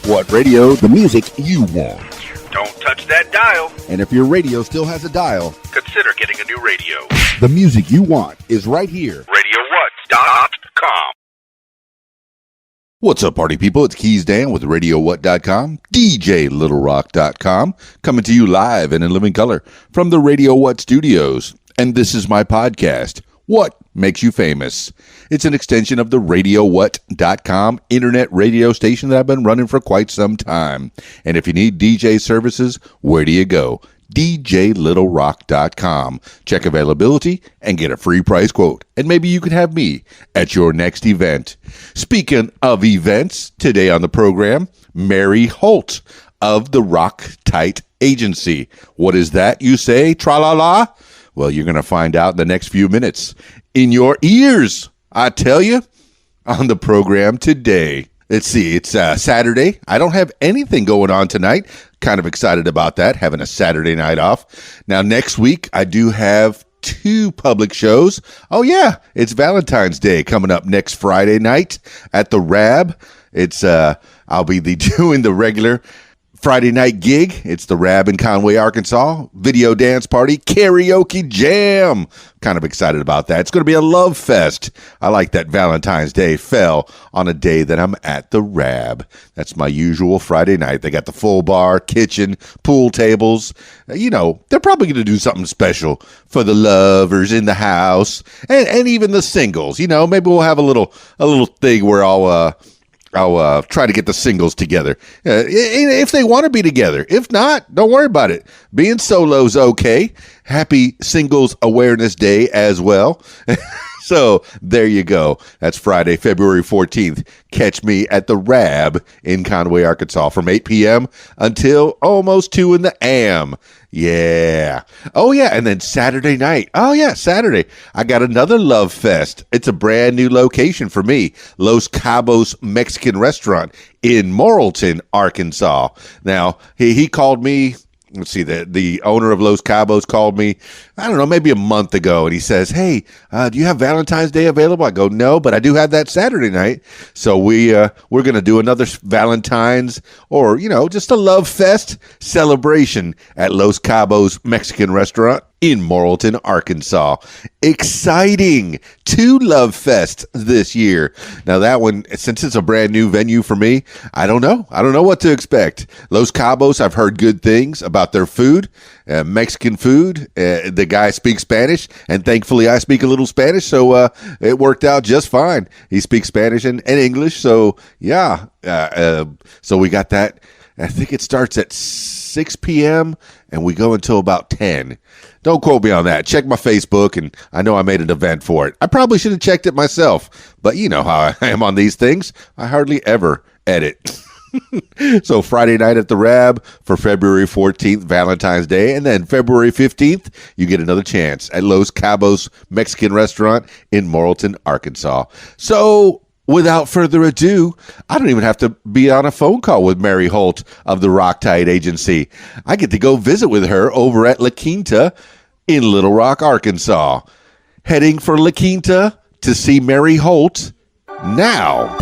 What radio? The music you want. Don't touch that dial. And if your radio still has a dial, consider getting a new radio. The music you want is right here. RadioWhat.com. What's up, party people? It's Keys Dan with RadioWhat.com, DJLittleRock.com, coming to you live and in living color from the Radio What studios. And this is my podcast, What Makes You Famous? It's an extension of the RadioWhat.com internet radio station that I've been running for quite some time. And if you need DJ services, where do you go? DJLittleRock.com. Check availability and get a free price quote. And maybe you could have me at your next event. Speaking of events, today on the program, Mary Holt of the RockTight agency. What is that, you say? Tra-la-la? Well, you're going to find out in the next few minutes. In your ears, I tell you, on the program today. Let's see, it's Saturday. I don't have anything going on tonight. Kind of excited about that, having a Saturday night off. Now, next week, I do have 2 public shows. Oh, yeah, it's Valentine's Day coming up next Friday night at the Rab. It's I'll be doing the regular Friday night gig. It's the Rab in Conway, Arkansas. Video dance party, karaoke jam. Kind of excited about that. It's going to be a love fest. I like that Valentine's Day fell on a day that I'm at the Rab. That's my usual Friday night. They got the full bar, kitchen, pool tables. You know, they're probably going to do something special for the lovers in the house and even the singles. You know, maybe we'll have a little thing where I'll try to get the singles together if they want to be together. If not, don't worry about it. Being solo's okay. Happy Singles Awareness Day as well. So there you go. That's Friday, February 14th. Catch me at the Rab in Conway, Arkansas from 8 p.m. until almost 2 in the a.m. Yeah. Oh, yeah. And then Saturday night. Oh, yeah. Saturday. I got another love fest. It's a brand new location for me. Los Cabos Mexican Restaurant in Morrilton, Arkansas. Now, he called me. Let's see, the owner of Los Cabos called me, I don't know, maybe a month ago, and he says, hey, do you have Valentine's Day available? I go, no, but I do have that Saturday night. So we're going to do another Valentine's or, you know, just a love fest celebration at Los Cabos Mexican Restaurant in Morrilton, Arkansas. Exciting. 2 love fests this year. Now that one, since it's a brand new venue for me, I don't know what to expect. Los Cabos, I've heard good things about their food, Mexican food. The guy speaks Spanish, and thankfully I speak a little Spanish, so it worked out just fine. He speaks Spanish and English, so yeah. So we got that. I think it starts at 6 p.m. and we go until about 10. Don't quote me on that. Check my Facebook, and I know I made an event for it. I probably should have checked it myself, but you know how I am on these things. I hardly ever edit. So Friday night at the Rab for February 14th, Valentine's Day, and then February 15th, you get another chance at Los Cabos Mexican Restaurant in Morrilton, Arkansas. So without further ado, I don't even have to be on a phone call with Mary Holt of the RockTight agency. I get to go visit with her over at La Quinta in Little Rock, Arkansas. Heading for La Quinta to see Mary Holt now.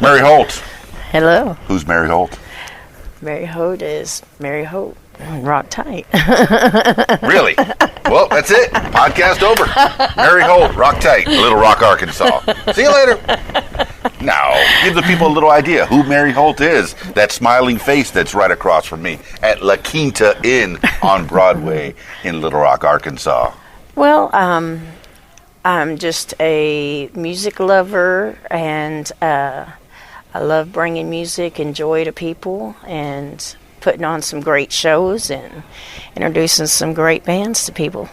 Mary Holt. Hello. Who's Mary Holt? Mary Holt is Mary Holt. RockTight. Really? Well, that's it. Podcast over. Mary Holt, RockTight, Little Rock, Arkansas. See you later. Now, give the people a little idea who Mary Holt is. That smiling face that's right across from me at La Quinta Inn on Broadway in Little Rock, Arkansas. Well, I'm just a music lover, and I love bringing music and joy to people and putting on some great shows and introducing some great bands to people.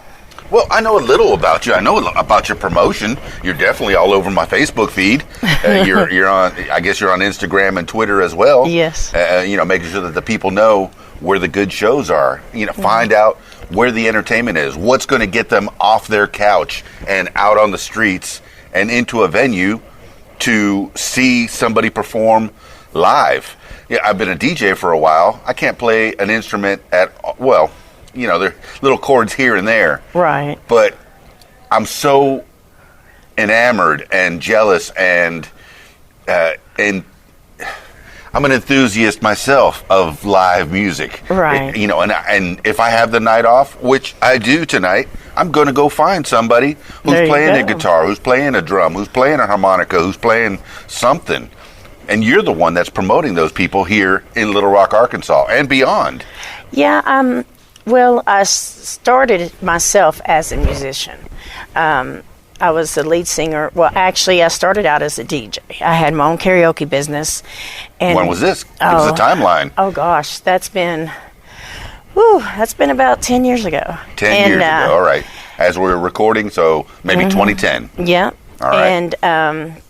Well, I know a little about you. I know about your promotion. You're definitely all over my Facebook feed. You're on. I guess you're on Instagram and Twitter as well. Yes. Making sure that the people know where the good shows are. Find out where the entertainment is, what's going to get them off their couch and out on the streets and into a venue to see somebody perform live. Yeah, I've been a DJ for a while. I can't play an instrument there are little chords here and there. Right. But I'm so enamored and jealous and I'm an enthusiast myself of live music. Right. And if I have the night off, which I do tonight, I'm going to go find somebody who's playing a guitar, who's playing a drum, who's playing a harmonica, who's playing something. And you're the one that's promoting those people here in Little Rock, Arkansas, and beyond. Yeah, well, I started myself as a musician. I was the lead singer. Well, actually, I started out as a DJ. I had my own karaoke business. And when was this? Give us a timeline. Oh, gosh. That's been about 10 years ago. 10 years ago. All right. As we're recording, so maybe 2010. Yeah. All right. And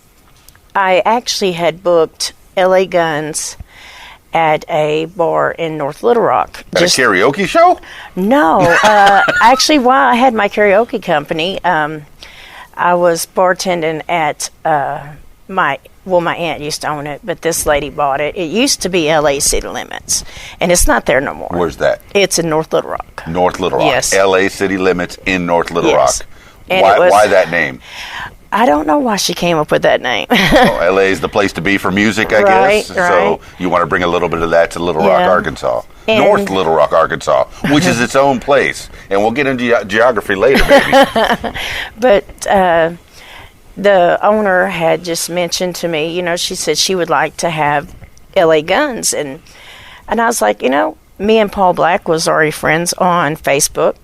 I actually had booked L.A. Guns at a bar in North Little Rock. At a karaoke show? No. Actually, while I had my karaoke company, I was bartending at my aunt used to own it, but this lady bought it. It used to be L.A. City Limits, and it's not there no more. Where's that? It's in North Little Rock. North Little Rock. Yes. L.A. City Limits in North Little Yes. Rock. And Why that name? I don't know why she came up with that name. L.A. is the place to be for music, I guess. Right. So you want to bring a little bit of that to Little Rock, Yeah. Arkansas. And North Little Rock, Arkansas, which is its own place. And we'll get into geography later, maybe. But the owner had just mentioned to me, she said she would like to have L.A. Guns. And I was like, me and Paul Black was already friends on Facebook.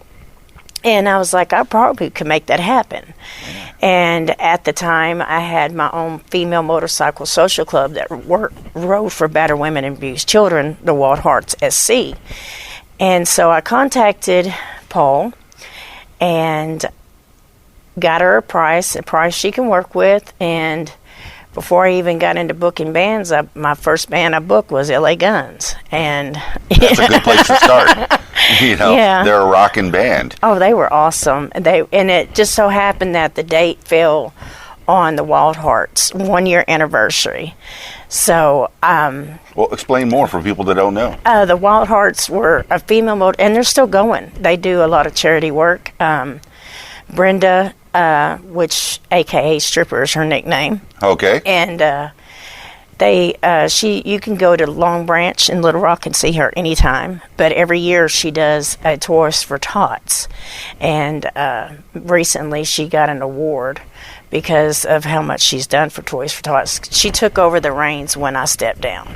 And I was like, I probably could make that happen. And at the time, I had my own female motorcycle social club that rode for battered women and abused children, the Wild Hearts SC. And so I contacted Paul and got her a price she can work with. And before I even got into booking bands, my first band I booked was L.A. Guns. And that's a good place to start. Yeah. They're a rocking band. Oh, they were awesome. And it just so happened that the date fell on the Wild Hearts 1-year anniversary. So, well, explain more for people that don't know. The Wild Hearts were a female and they're still going. They do a lot of charity work. Brenda, which AKA Stripper is her nickname. Okay. And you can go to Long Branch in Little Rock and see her anytime. But every year she does a Toys for Tots. And recently she got an award because of how much she's done for Toys for Tots. She took over the reins when I stepped down.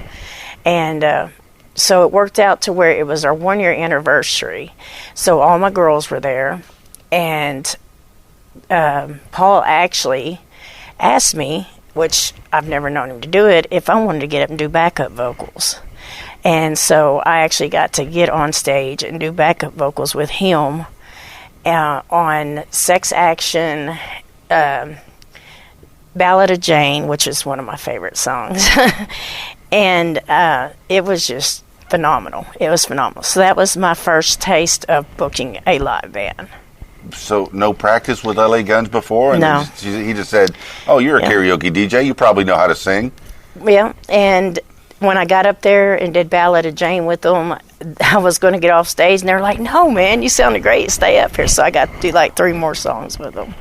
And so it worked out to where it was our 1-year anniversary. So all my girls were there. And Paul actually asked me, which I've never known him to do it, if I wanted to get up and do backup vocals. And so I actually got to get on stage and do backup vocals with him on Sex Action, Ballad of Jane, which is one of my favorite songs. And it was just phenomenal. It was phenomenal. So that was my first taste of booking a live band. So no practice with L.A. Guns before? And No. He just said, oh, you're a karaoke DJ. You probably know how to sing. Yeah, and when I got up there and did Ballad of Jane with them, I was going to get off stage, and they were like, no, man, you sounded great. Stay up here. So I got to do like 3 more songs with them.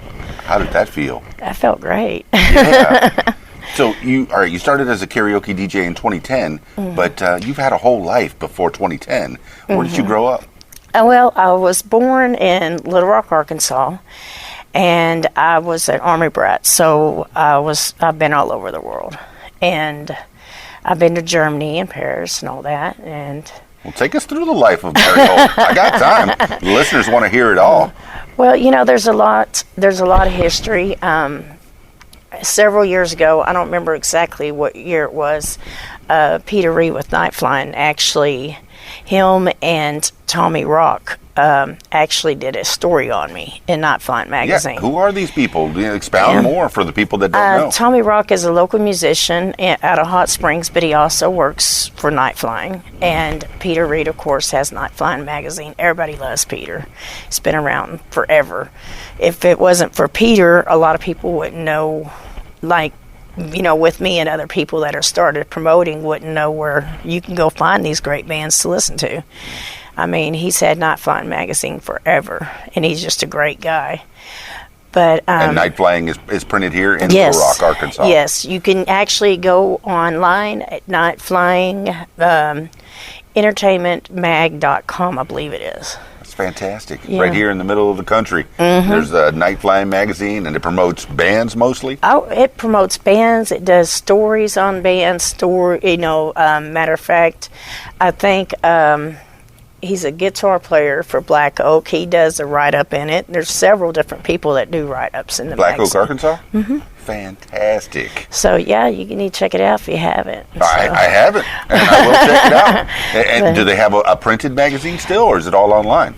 How did that feel? That felt great. Yeah. So you started as a karaoke DJ in 2010, but you've had a whole life before 2010. Where did you grow up? Well, I was born in Little Rock, Arkansas, and I was an Army brat, so I've been all over the world. And I've been to Germany and Paris and all that. And well, take us through the life of Mary Holt. I got time. The listeners want to hear it all. Well, there's a lot of history. Several years ago, I don't remember exactly what year it was, Peter Reed with Night Flying actually him and Tommy Rock actually did a story on me in Night Flying magazine. Yeah, who are these people? Expound more for the people that don't know. Tommy Rock is a local musician out of Hot Springs, but he also works for Night Flying. And Peter Reed, of course, has Night Flying magazine. Everybody loves Peter. He's been around forever. If it wasn't for Peter, a lot of people wouldn't know, like, with me and other people that are started promoting wouldn't know where you can go find these great bands to listen to. I mean, he's had Night Flying magazine forever, and he's just a great guy. But and Night Flying is printed here in yes, Little Rock, Arkansas. Yes, you can actually go online at Night Flying entertainmentmag.com, I believe it is. That's fantastic. Yeah. Right here in the middle of the country. Mm-hmm. There's a Night Flying magazine, and it promotes bands mostly? Oh, it promotes bands. It does stories on bands. Matter of fact, I think he's a guitar player for Black Oak. He does a write-up in it. There's several different people that do write-ups in the Black magazine. Oak, Arkansas? Mm-hmm. Fantastic. So, yeah, you need to check it out if you haven't. I haven't, and I will check it out. And do they have a printed magazine still, or is it all online?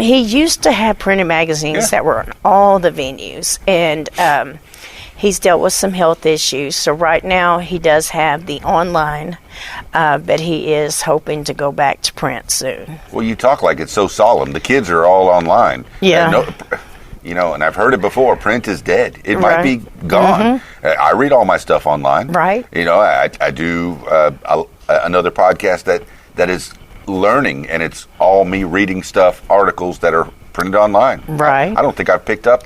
He used to have printed magazines that were on all the venues, and he's dealt with some health issues. So right now he does have the online, but he is hoping to go back to print soon. Well, you talk like it's so solemn. The kids are all online. Yeah. And I've heard it before. Print is dead. It might be gone. Mm-hmm. I read all my stuff online. Right. I do another podcast that is learning, and it's all me reading articles that are printed online. Right. I don't think I've picked up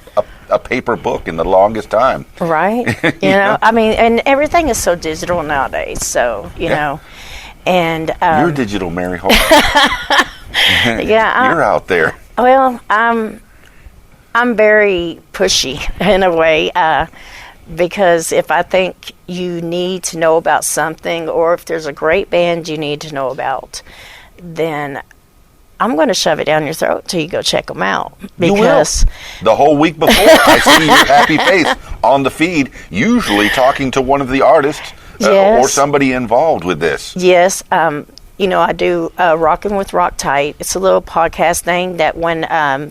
a paper book in the longest time. Right. I mean, and everything is so digital nowadays. So and you're digital, Mary Holt. Yeah, you're out there. Well, I'm very pushy in a way. Because if I think you need to know about something, or if there's a great band you need to know about, then I'm going to shove it down your throat till you go check them out. Because you will. The whole week before, I see your happy face on the feed, usually talking to one of the artists or somebody involved with this. Yes. I do Rockin' with RockTight. It's a little podcast thing that when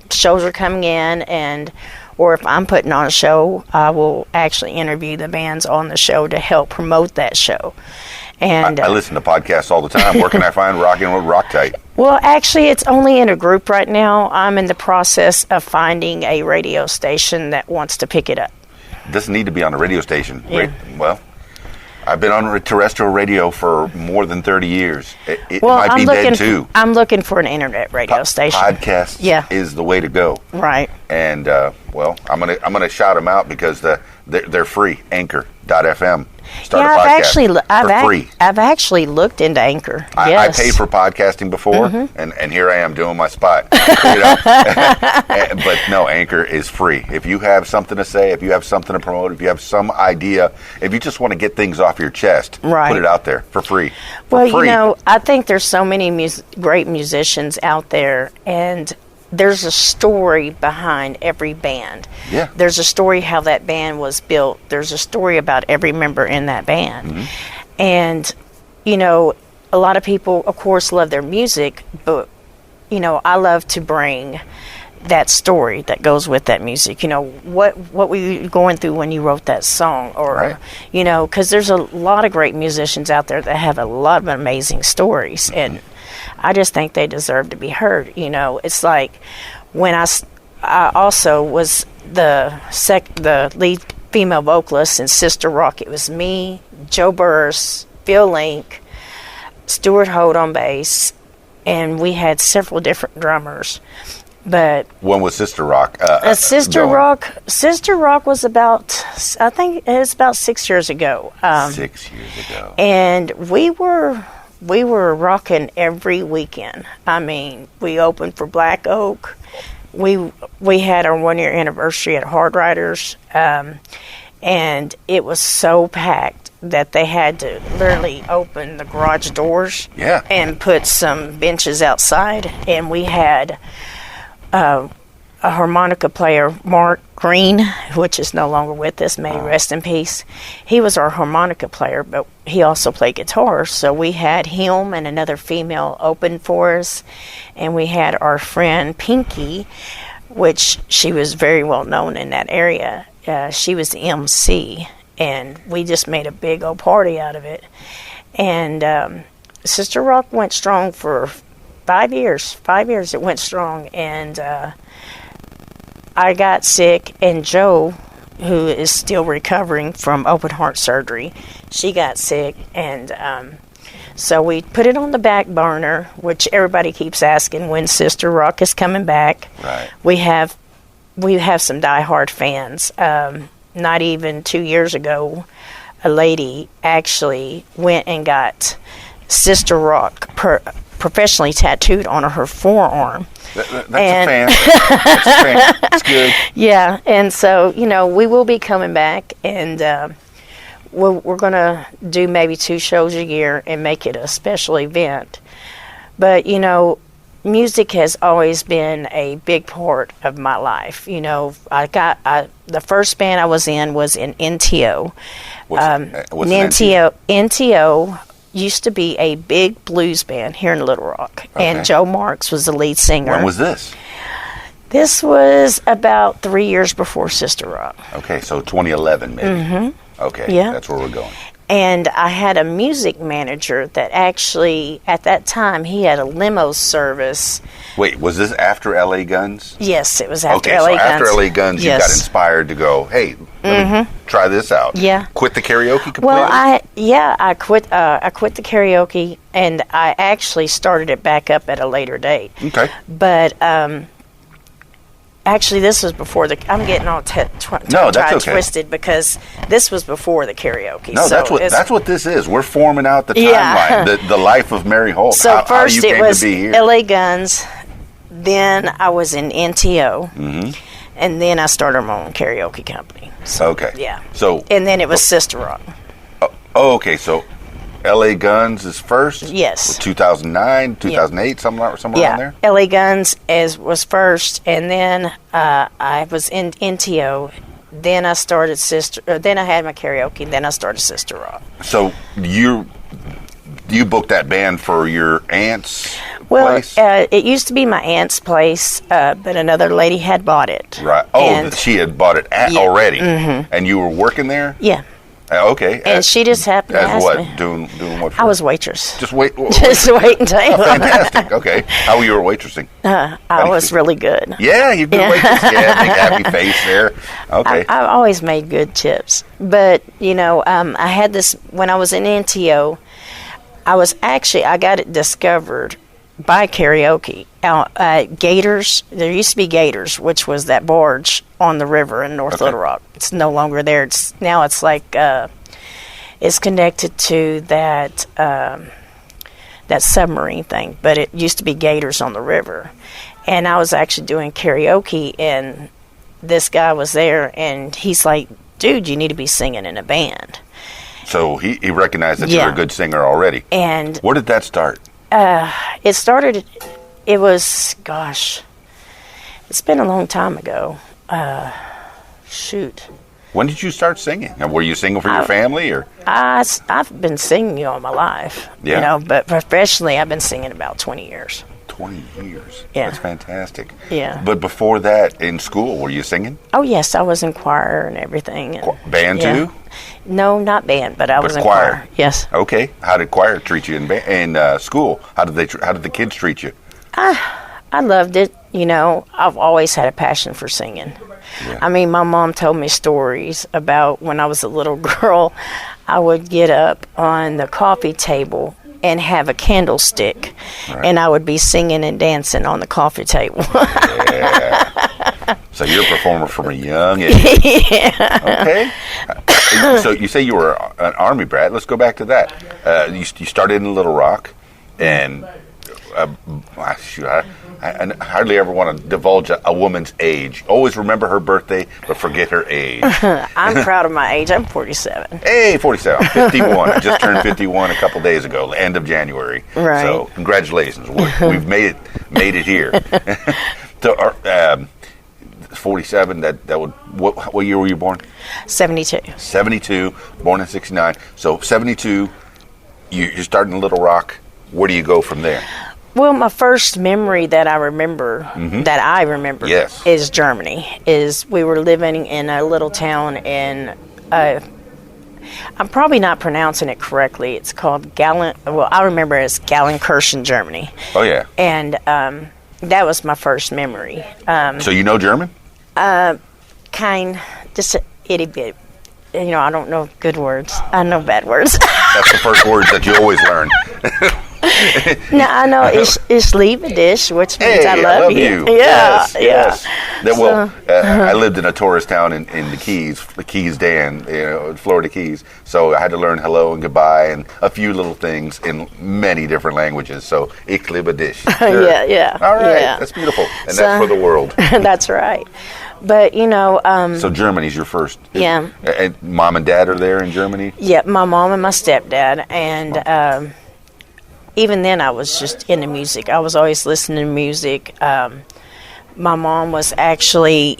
shows are coming in or if I'm putting on a show, I will actually interview the bands on the show to help promote that show. And I listen to podcasts all the time. Where can I find Rockin' with RockTight? Well, actually, it's only in a group right now. I'm in the process of finding a radio station that wants to pick it up. It doesn't need to be on a radio station. Yeah. Well, I've been on terrestrial radio for more than 30 years. It might be dead too. I'm looking for an internet radio station. Podcast is the way to go. Right. And I'm gonna shout them out because they're free. Anchor.fm. Start a podcast for free. I've actually looked into Anchor. I paid for podcasting before, and here I am doing my spot. But no, Anchor is free. If you have something to say, if you have something to promote, if you have some idea, if you just want to get things off your chest, put it out there for free. I think there's so many great musicians out there, and there's a story behind every band. Yeah. There's a story how that band was built. There's a story about every member in that band. Mm-hmm. And, a lot of people, of course, love their music, but, I love to bring that story that goes with that music. What were you going through when you wrote that song? Or, because there's a lot of great musicians out there that have a lot of amazing stories. Mm-hmm. And I just think they deserve to be heard. It's like when I also was the lead female vocalist in Sister Rock. It was me, Joe Burris, Phil Link, Stuart Holt on bass, and we had several different drummers. But when was Sister Rock? Sister Rock was about 6 years ago. 6 years ago. And we were rocking every weekend. I mean, we opened for Black Oak. We had our 1 year anniversary at Hard Riders, and it was so packed that they had to literally open the garage doors and put some benches outside, and we had a harmonica player, Mark Green, which is no longer with us, may he rest in peace. He was our harmonica player, but he also played guitar. So we had him and another female open for us, and we had our friend Pinky, which she was very well known in that area. She was the MC, and we just made a big old party out of it. And Sister Rock went strong for 5 years. 5 years it went strong, and I got sick, and Joe, who is still recovering from open heart surgery, she got sick, and so we put it on the back burner, which everybody keeps asking when Sister Rock is coming back. Right. We have some diehard fans. Not even 2 years ago, a lady actually went and got Sister Rock professionally tattooed on her forearm. That's a fan. That's a fan. It's good. Yeah, and so, we will be coming back, and we're going to do maybe 2 shows a year and make it a special event. But, music has always been a big part of my life. The first band I was in NTO. What's an NTO? NTO used to be a big blues band here in Little Rock, and Joe Marks was the lead singer. When was this? This was about 3 years before Sister Rock. Okay, so 2011 maybe. Mm-hmm. Okay, yeah. That's where we're going. And I had a music manager that actually, at that time, he had a limo service. Wait, was this after L.A. Guns? Yes, it was after Okay, L.A. so Guns. after L.A. Guns, Yes. you got inspired to go, hey, let me try this out. Yeah. Quit the karaoke completely? Well, I quit the karaoke, and I actually started it back up at a later date. Okay. But actually, this was before I'm getting all twisted because this was before the karaoke. No, so that's what this is. We're forming out the timeline, Yeah. the life of Mary Holt. So how first you came it was to be here. L.A. Guns, then I was in NTO, and then I started my own karaoke company. So, Okay. Yeah. So and then it was Sister Rock. Okay. So L.A. Guns is first? Yes. 2009, 2008, somewhere around there? L.A. Guns was first, and then I was in NTO. Then I started then I had my karaoke, then I started Sister Rock. So you booked that band for your aunt's place? It used to be my aunt's place, but another lady had bought it. Right. Oh, she had bought it already, and you were working there? Yeah. Okay. And she just happened to ask what? me. Doing what? For? I was waitress. Just wait. Just wait until you. Fantastic. Okay. How were you waitressing? I was really good. Yeah, you good waitress. Yeah, big happy face there. Okay. I always made good tips. But, I had this, when I was in NTO, I got it discovered by karaoke. Gators, there used to be Gators, which was that barge on the river in North Little Rock. It's no longer there. Now it's like, it's connected to that submarine thing, but it used to be Gators on the river. And I was actually doing karaoke, and this guy was there, and he's like, dude, you need to be singing in a band. So he recognized that you were a good singer already. And where did that start? It was, it's been a long time ago. Shoot. When did you start singing? Were you singing for your family, or? I've been singing all my life. Yeah. But professionally, I've been singing about 20 years. 20 years. Yeah. That's fantastic. Yeah. But before that, in school, were you singing? Oh, yes, I was in choir and everything. Band too? No, not band, but I was in choir. Yes. Okay. How did choir treat you in school? How did the kids treat you? I loved it. I've always had a passion for singing. Yeah. I mean, my mom told me stories about when I was a little girl. I would get up on the coffee table and have a candlestick, and I would be singing and dancing on the coffee table. Yeah. So you're a performer from a young age. Yeah. Okay. So you say you were an Army brat. Let's go back to that. You started in Little Rock, and I hardly ever want to divulge a woman's age. Always remember her birthday, but forget her age. I'm proud of my age. I'm 47. Hey, 47. I'm 51. I just turned 51 a couple days ago, end of January. Right. So congratulations. We've made it here. So, 47. That would what year were you born? 72. 72, born in 69. So 72, you're starting in Little Rock. Where do you go from there? Well, my first memory that I remember, Yes. is Germany. Is we were living in a little town in, I'm probably not pronouncing it correctly. It's called I remember it as Gallenkirchen, Germany. Oh, yeah. And that was my first memory. So you know German? Just a itty bit. I don't know good words. I know bad words. That's the first words that you always learn. No, I know ich liebe dich, which means I love you. Yeah, yes. I lived in a tourist town in the Keys Dan, Florida Keys. So I had to learn hello and goodbye and a few little things in many different languages. So ich liebe dich. Sure. Yeah. All right, yeah. that's beautiful, and that's for the world. That's right. But so Germany's your first. Yeah. And mom and dad are there in Germany. Yeah, my mom and my stepdad, and even then I was just into music. I was always listening to music. My mom was actually,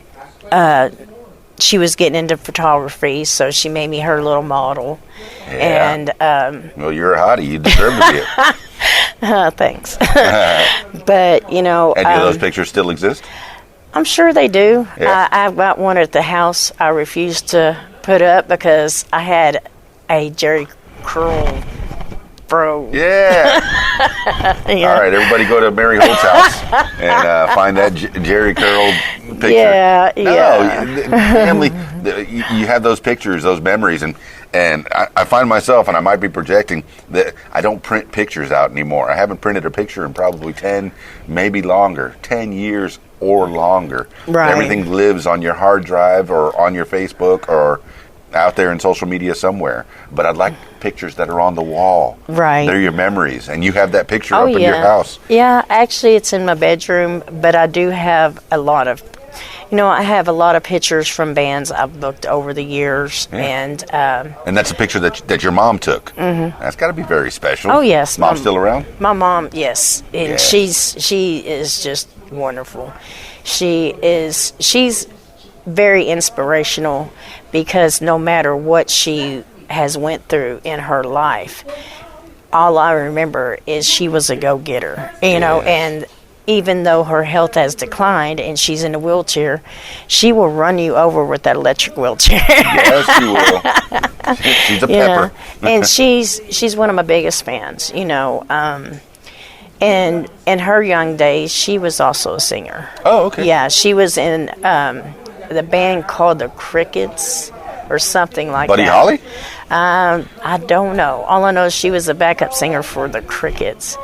she was getting into photography, so she made me her little model. Yeah. And well, you're a hottie. You deserve to be it. thanks. But And do those pictures still exist? I'm sure they do. Yeah. I've got one at the house I refused to put up because I had a Jerry curl fro. Yeah. All right, everybody go to Mary Holt's house and find that Jerry curl picture. Yeah. Family, you have those pictures, those memories, and I find myself, and I might be projecting, that I don't print pictures out anymore. I haven't printed a picture in probably 10, maybe longer, 10 years or longer. Right. Everything lives on your hard drive or on your Facebook or out there in social media somewhere. But I'd like pictures that are on the wall. Right. They're your memories, and you have that picture up in your house. Yeah, actually it's in my bedroom, but I do have a lot of, I have a lot of pictures from bands I've booked over the years. Yeah. And that's a picture that your mom took. Mm-hmm. That's got to be very special. Oh, yes. Mom's still around? My mom, yes. And Yeah. she is just wonderful. She's very inspirational because no matter what she has went through in her life, all I remember is she was a go-getter, and even though her health has declined and she's in a wheelchair, she will run you over with that electric wheelchair. Yes, she will. She's a pepper. And she's one of my biggest fans, and in her young days, she was also a singer. Oh, okay. Yeah, she was in the band called the Crickets or something like Buddy that. Holly? I don't know. All I know is she was a backup singer for the Crickets.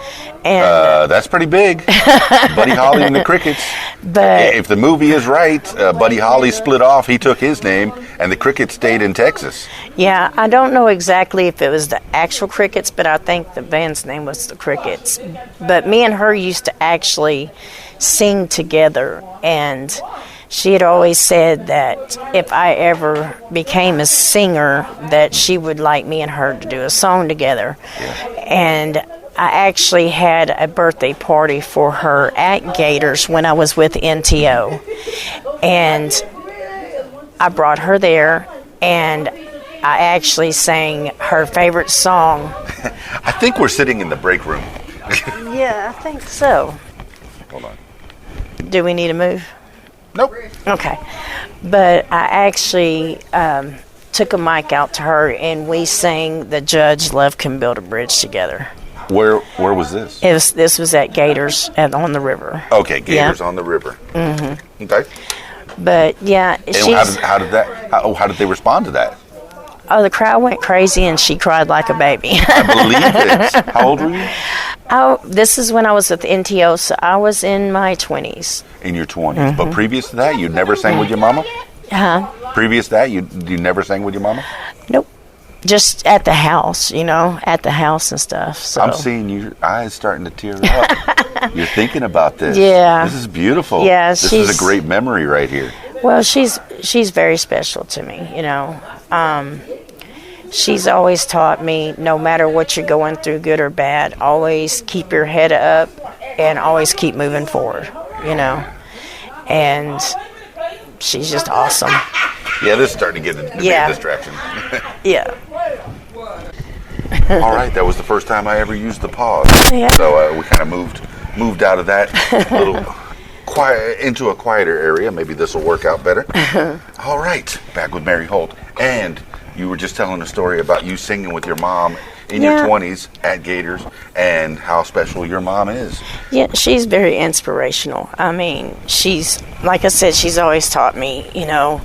And That's pretty big. Buddy Holly and the Crickets. But if the movie is right, Buddy Holly split off. He took his name, and the Crickets stayed in Texas. yeah, I don't know exactly if it was the actual Crickets, but I think the band's name was the Crickets. But me and her used to actually sing together, and she had always said that if I ever became a singer, that she would like me and her to do a song together. Yeah. And I actually had a birthday party for her at Gators when I was with NTO. And I brought her there, and I actually sang her favorite song. I think we're sitting in the break room. Yeah, I think so. Hold on. Do we need to move? Nope. Okay. But I actually took a mic out to her, and we sang The Judge Love Can Build a Bridge together. Where was this? This was at Gators on the river. Okay, Gators Yeah. on the river. Mm-hmm. Okay. But yeah, And she's, how did they respond to that? the crowd went crazy, and she cried like a baby. I believe it. How old were you? This is when I was with NTO, so I was in my 20s. In your 20s. But previous to that, you'd never sang with your mama? Previous to that, you never sang with your mama? Nope. Just at the house, at the house and stuff. So I'm seeing your eyes starting to tear up. You're thinking about this. Yeah. This is beautiful. Yeah, this is a great memory right here. Well, she's very special to me, She's always taught me, no matter what you're going through, good or bad, always keep your head up and always keep moving forward, And she's just awesome. Yeah, this is starting to get to be a distraction. Yeah. All right, that was the first time I ever used the pause. Yeah. So we kind of moved out of that little quiet into a quieter area. Maybe this will work out better. All right, back with Mary Holt. And you were just telling a story about you singing with your mom in your 20s at Gators and how special your mom is. Yeah, she's very inspirational. I mean, she's, like I said, she's always taught me, you know,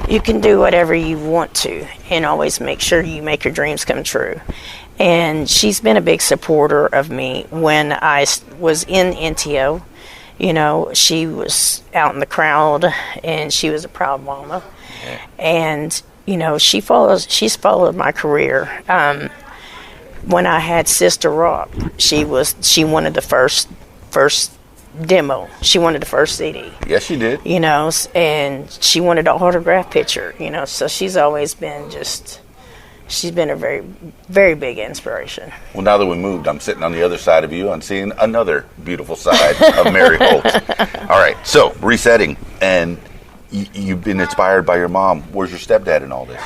you can do whatever you want to and always make sure you make your dreams come true. And she's been a big supporter of me when I was in NTO. You know, she was out in the crowd and she was a proud mama. Yeah. And, you know, she's followed my career. When I had Sister Rock, she wanted the first demo. She wanted the first CD. Yes, she did. You know, and she wanted an autograph picture, you know, so she's always been she's been a very, very big inspiration. Well, now that we moved, I'm sitting on the other side of you and seeing another beautiful side of Mary Holt. All right, so resetting, and you've been inspired by your mom. Where's your stepdad in all this?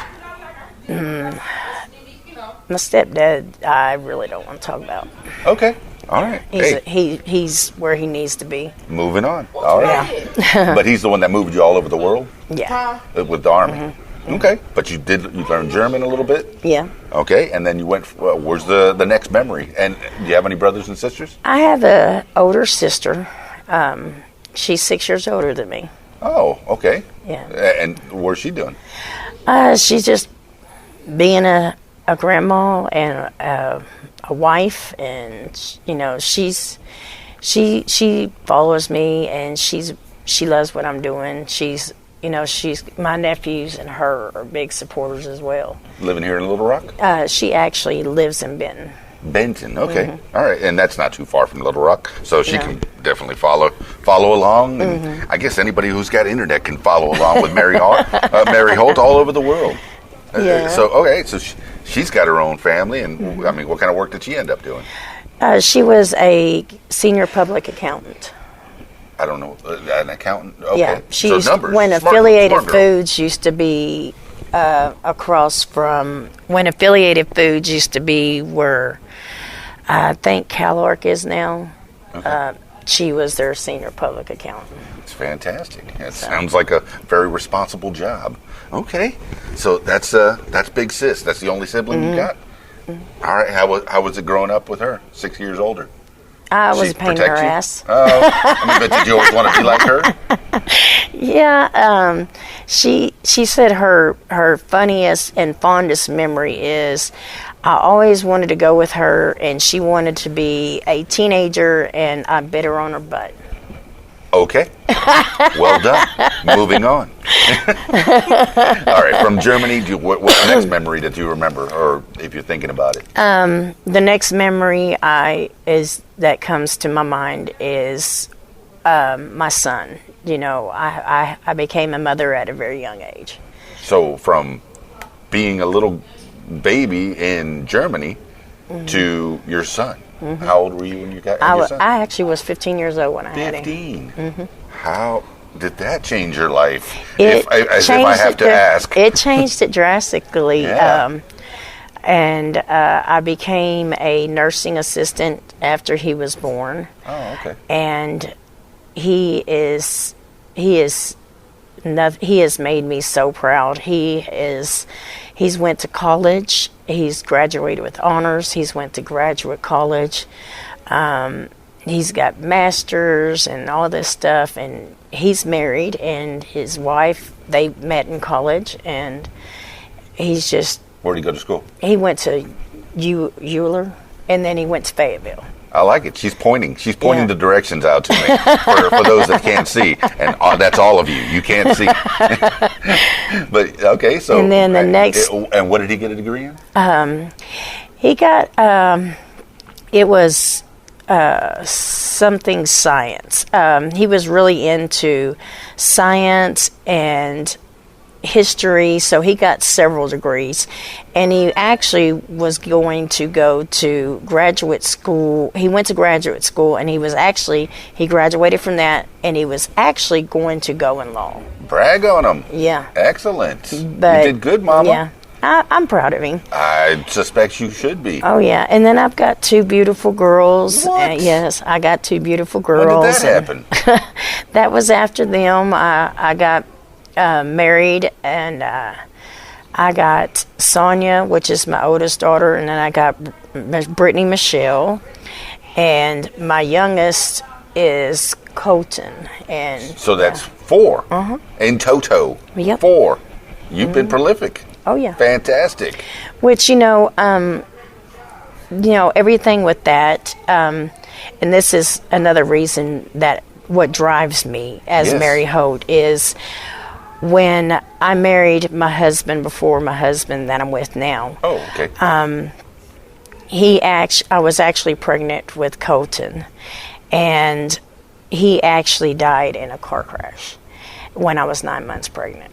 My stepdad, I really don't want to talk about. Okay. All right. He's where he needs to be. Moving on. All right. Yeah. But he's the one that moved you all over the world? Yeah. With the Army? Mm-hmm. Okay. But you learned German a little bit? Yeah. Okay. And then you went, where's the next memory? And do you have any brothers and sisters? I have an older sister. She's 6 years older than me. Oh, okay. Yeah. And what's she doing? She's just being a grandma and a wife, and you know she follows me, and she loves what I'm doing. She's my nephews and her are big supporters as well. Living here in Little Rock? She actually lives in Benton. Benton, okay. Mm-hmm. All right, and that's not too far from Little Rock, so she can definitely follow along. And I guess anybody who's got internet can follow along with Mary Holt all over the world. Yeah. So she's got her own family, and I mean, what kind of work did she end up doing? She was a senior public accountant. I don't know, an accountant. Okay. Yeah, So numbers. When Smart Affiliated girl. Foods used to be across from when Affiliated Foods used to be where I think CalArc is now. Okay. She was their senior public accountant. It's fantastic. It sounds like a very responsible job. Okay, so that's Big Sis. That's the only sibling you got. Mm-hmm. All right, how was it growing up with her? 6 years older. I was a pain in her ass. Oh, but did you always want to be like her? Yeah, she said her funniest and fondest memory is I always wanted to go with her, and she wanted to be a teenager, and I bit her on her butt. Okay. Well done. Moving on. All right. From Germany, what's the next memory that you remember, or if you're thinking about it? The next memory that comes to my mind is my son. You know, I became a mother at a very young age. So from being a little baby in Germany to your son. Mm-hmm. How old were you when you got your son? I actually was 15 years old when I had him. 15? Mm-hmm. How did that change your life? If I have to ask. It changed it drastically. Yeah. And I became a nursing assistant after he was born. Oh, okay. And he has made me so proud. He's went to college. He's graduated with honors. He's went to graduate college. He's got masters and all this stuff. And he's married, and his wife, they met in college. And he's just... Where did he go to school? He went to Euler, and then he went to Fayetteville. I like it. She's pointing. She's pointing the directions out to me for those that can't see, and that's all of you. You can't see. But okay, so and then the next. And what did he get a degree in? He got. It was something science. He was really into science and history, so he got several degrees. And he actually was going to go to graduate school. He went to graduate school, and he graduated from that, and he was actually going to go in law. Brag on him. Yeah. Excellent. But, you did good, Mama. Yeah. I'm proud of him. I suspect you should be. Oh, yeah. And then I've got 2 beautiful girls. What? Yes, I got 2 beautiful girls. When did that happen? That was after them. I got married, and I got Sonia, which is my oldest daughter, and then I got Brittany Michelle, and my youngest is Colton. And so that's 4 in toto. Yep. 4. You've been prolific. Oh, yeah. Fantastic. Which, everything with that, and this is another reason that what drives me as Mary Holt is when I married my husband before my husband that I'm with now. Oh, okay. I was actually pregnant with Colton, and he actually died in a car crash when I was 9 months pregnant.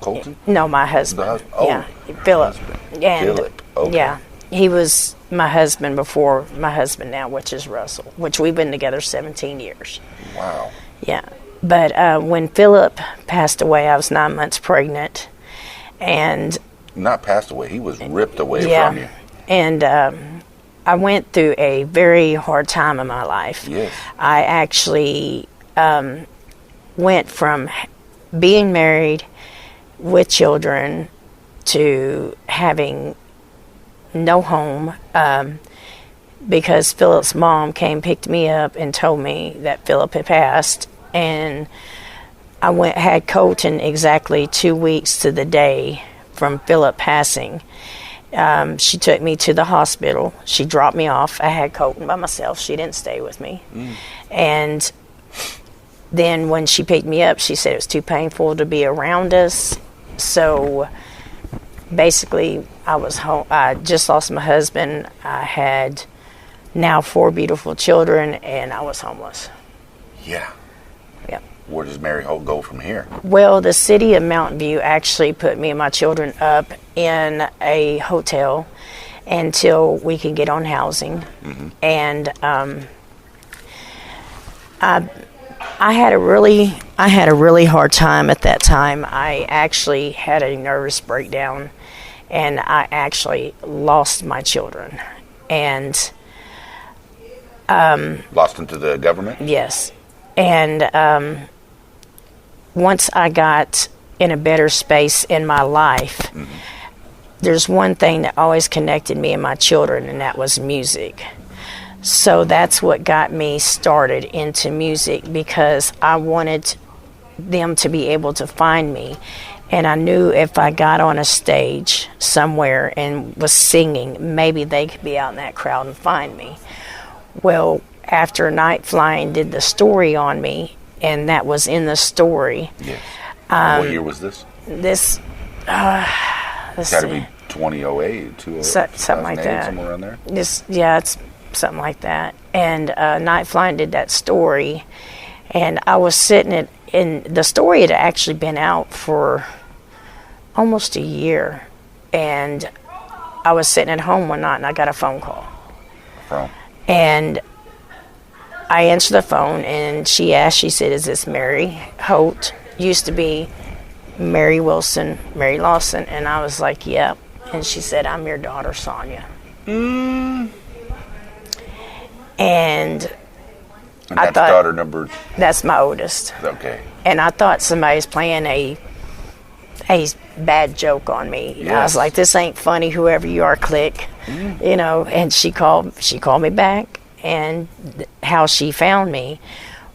Colton? No, my husband. Yeah, Philip. And Philip. Okay. yeah, he was my husband before my husband now, which is Russell, which we've been together 17 years. Wow. Yeah, but when Philip passed away, I was 9 months pregnant, and Not passed away. He was ripped away from you. And I went through a very hard time in my life. Yes. I actually went from being married with children to having no home because Philip's mom picked me up and told me that Philip had passed, and I had Colton exactly 2 weeks to the day from Philip passing. She took me to the hospital. She dropped me off. I had Colton by myself. She didn't stay with me. And then when she picked me up, she said it was too painful to be around us. So basically, I was home. I just lost my husband. I had now 4 beautiful children, and I was homeless. Yeah. Yep. Where does Mary Holt go from here? Well, the city of Mountain View actually put me and my children up in a hotel until we could get on housing. And I had a really hard time at that time. I actually had a nervous breakdown, and I actually lost my children. And Lost into the government? yes, and once I got in a better space in my life, there's one thing that always connected me and my children, and that was music. So that's what got me started into music, because I wanted them to be able to find me. And I knew if I got on a stage somewhere and was singing, maybe they could be out in that crowd and find me. Well, after Night Flying did the story on me, and that was in the story. Yes. What year was this? This, It's got to be 2008, 2008, something like that. Somewhere around there. It's something like that. And Night Flying did that story, and I was sitting and the story had actually been out for almost a year, and I was sitting at home one night and I got a phone call. From? And I answered the phone, and she said, "Is this Mary Holt?" Used to be Mary Wilson, Mary Lawson. And I was like, "Yep." And she said, "I'm your daughter, Sonia." And I that's thought, daughter number... that's my oldest. Okay. And I thought somebody was playing a bad joke on me. Yes. I was like, "This ain't funny, whoever you are, click." And she called me back, and how she found me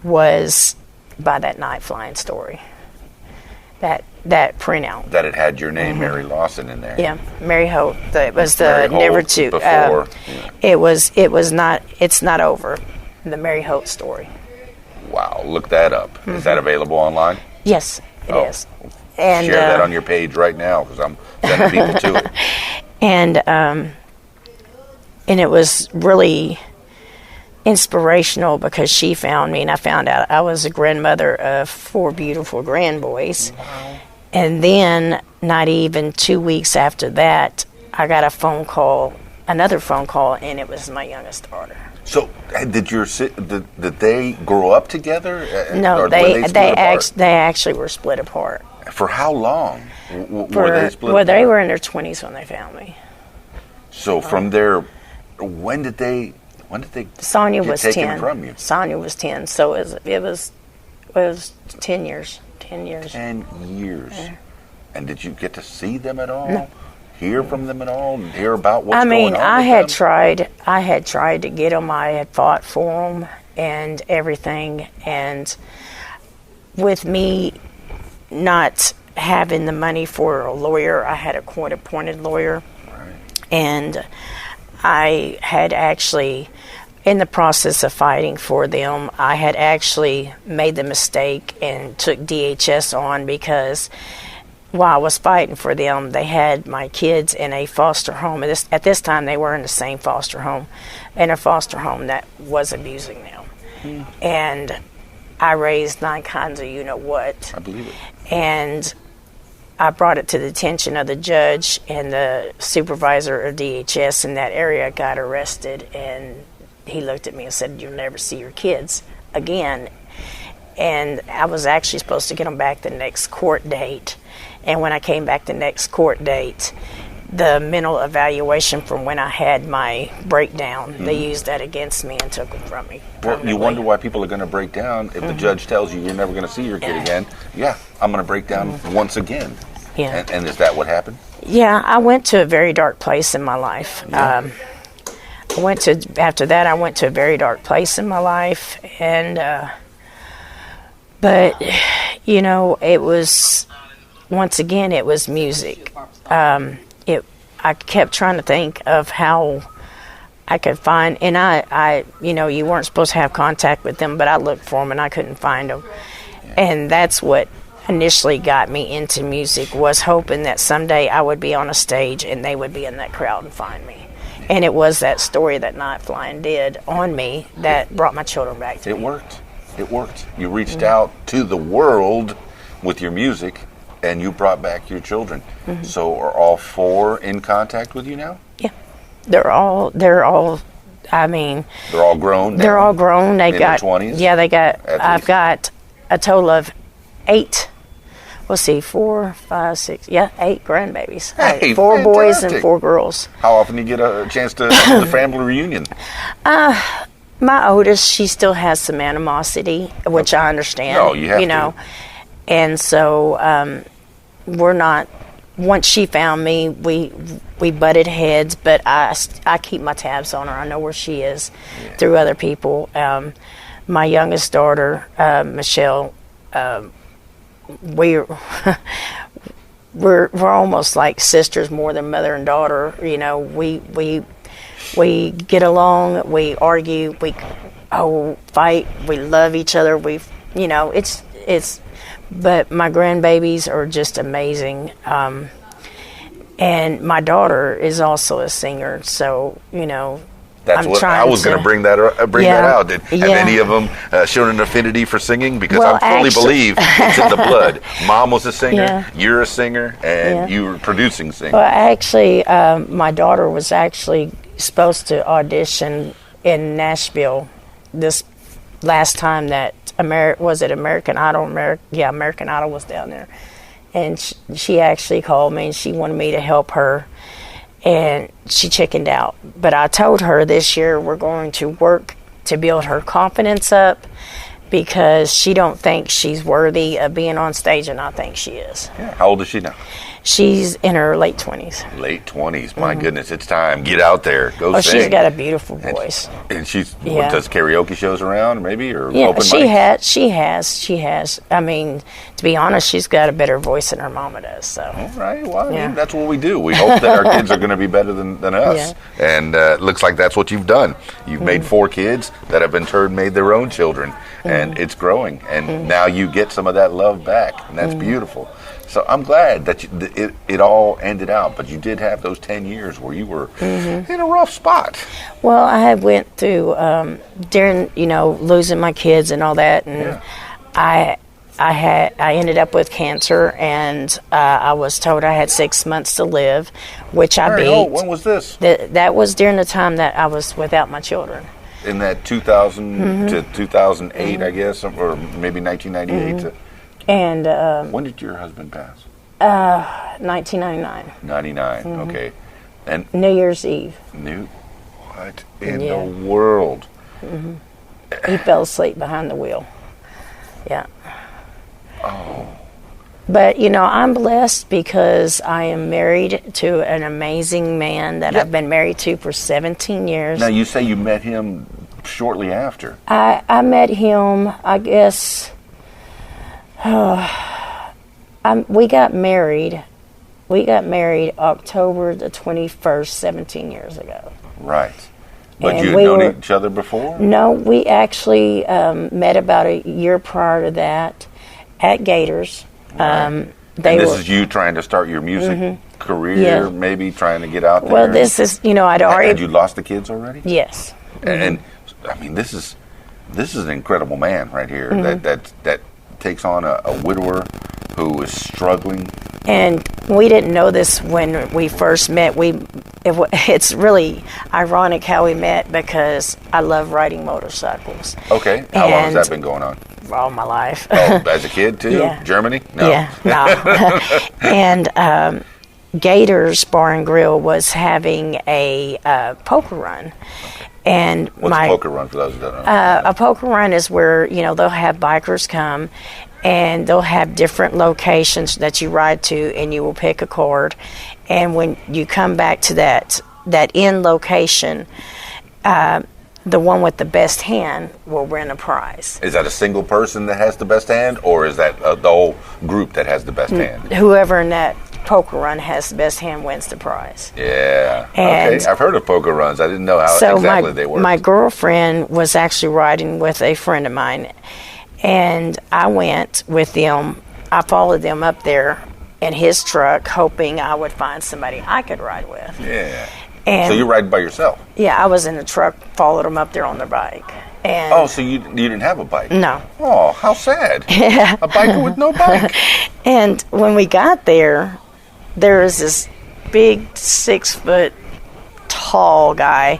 was by that Night Flying story. That printout. That it had your name, Mary Lawson, in there. Yeah, Mary Holt. It was the Mary Holt never to before. It's not over. The Mary Holt story. Wow, look that up. Is that available online? Yes, it is. And share that on your page right now, because I'm sending people to it. And it was really inspirational because she found me, and I found out I was a grandmother of 4 beautiful grandboys. Wow. And then, not even 2 weeks after that, I got another phone call, and it was my youngest daughter. So, did they grow up together? No, Or they were split apart? actually were split apart. For how long were they split apart? They were in their 20s when they found me. So from there, when did they Sonia get was taken 10. from you? Sonia was 10, so it was 10 years. 10 years. 10 years. Yeah. And did you get to see them at all? No. Hear from them at all? And hear about what's I going mean, on I with had them? tried to get them. I had fought for them and everything. And with me not having the money for a lawyer, I had a court-appointed lawyer. Right. And I had actually, in the process of fighting for them, I had actually made the mistake and took DHS on because while I was fighting for them, they had my kids in a foster home. At this time, they were in the same foster home, in a foster home that was abusing them. And I raised 9 kinds of you-know-what. I believe it. And I brought it to the attention of the judge, and the supervisor of DHS in that area got arrested, and he looked at me and said, "You'll never see your kids again." And I was actually supposed to get them back the next court date. And when I came back the next court date, the mental evaluation from when I had my breakdown, they used that against me and took it from me. Well, you wonder why people are going to break down if the judge tells you you're never going to see your kid again. Yeah, I'm going to break down once again. Yeah. And is that what happened? Yeah, I went to a very dark place in my life. Yeah. After that, I went to a very dark place in my life. And, but, you know, it was, once again, it was music. I kept trying to think of how I could find, and I you know, you weren't supposed to have contact with them, but I looked for them and I couldn't find them. And that's what initially got me into music, was hoping that someday I would be on a stage and they would be in that crowd and find me. And it was that story that Night Flying did on me that brought my children back to me. It worked. It worked. You reached out to the world with your music, and you brought back your children. So are all 4 in contact with you now? Yeah. They're all, I mean... They're all grown now? They're all grown. They in got... their 20s? Yeah, I've least? got a total of 8... Let's see, 4, 5, 6... Yeah, 8 grandbabies. Hey, 4 boys and fantastic. 4 girls. How often do you get a chance to have the family reunion? My oldest, she still has some animosity, which I understand. No, you have know. to. And so we're not... Once she found me, we butted heads, but I keep my tabs on her. I know where she is through other people. My youngest daughter, Michelle, we're almost like sisters more than mother and daughter. You know, we get along, we argue, we fight, we love each other. But my grandbabies are just amazing. And my daughter is also a singer, so, you know, That's I'm what I was going to bring that out. Have any of them shown an affinity for singing? Because Well, I fully actually- believe it's in the blood. Mom was a singer, Yeah. you're a singer, and Yeah. you were producing singing. Well, actually, my daughter was actually supposed to audition in Nashville this last time that American Idol? American Idol was down there. And she actually called me and she wanted me to help her. And she chickened out. But I told her this year we're going to work to build her confidence up, because she don't think she's worthy of being on stage, and I think she is. Yeah. How old is she now? She's in her late 20s. Late 20s. My goodness, it's time. Get out there. Go Oh, sing. she's got a beautiful voice. And she's Yeah. does karaoke shows around, maybe, or Yeah, open she mics? she has. I mean, to be honest, she's got a better voice than her mama does. So All right. Well, I mean, Yeah. that's what we do. We hope that our kids are going to be better than us. And it looks like that's what you've done. You've made 4 kids that have in turn made their own children. And it's growing. And now you get some of that love back. And that's beautiful. So I'm glad that it all ended out. But you did have those 10 years where you were in a rough spot. well, I had went through during losing my kids and all that, and Yeah. I ended up with cancer, and I was told I had 6 months to live, which I beat. Oh, when was this? That was during the time that I was without my children. In that 2000 to 2008, I guess, or maybe 1998. And When did your husband pass? 1999. 99. Okay. And New Year's Eve. What in the world? He fell asleep behind the wheel. Yeah. Oh. But, I'm blessed because I am married to an amazing man that I've been married to for 17 years. Now, you say you met him shortly after. I met him, I guess, we got married. We got married October the 21st, 17 years ago. Right. But And you had known each other before? No, we actually met about a year prior to that at Gators. Right. And this is you trying to start your music career, maybe trying to get out there? Well, this is, I'd already... Had you lost the kids already? Yes. And I mean, this is an incredible man right here that takes on a widower who is struggling. And we didn't know this when we first met. It's really ironic how we met because I love riding motorcycles. Okay. How long has that been going on? All my life. Oh, as a kid too? Yeah. Germany? No. Yeah, no. And Gators Bar and Grill was having a poker run. And What's a poker run for those who don't know? A poker run is where, they'll have bikers come and they'll have different locations that you ride to, and you will pick a card. And when you come back to that end location, the one with the best hand will win a prize. Is that a single person that has the best hand, or is that the whole group that has the best hand? Whoever in that poker run has the best hand wins the prize. Yeah. And okay. I've heard of poker runs. I didn't know how exactly they work. My girlfriend was actually riding with a friend of mine, and I went with them. I followed them up there in his truck, hoping I would find somebody I could ride with. Yeah. And so you're riding by yourself? Yeah, I was in the truck, followed them up there on their bike. And so you didn't have a bike? No. Oh, how sad. Yeah. A biker with no bike. And when we got there was this big 6 foot tall guy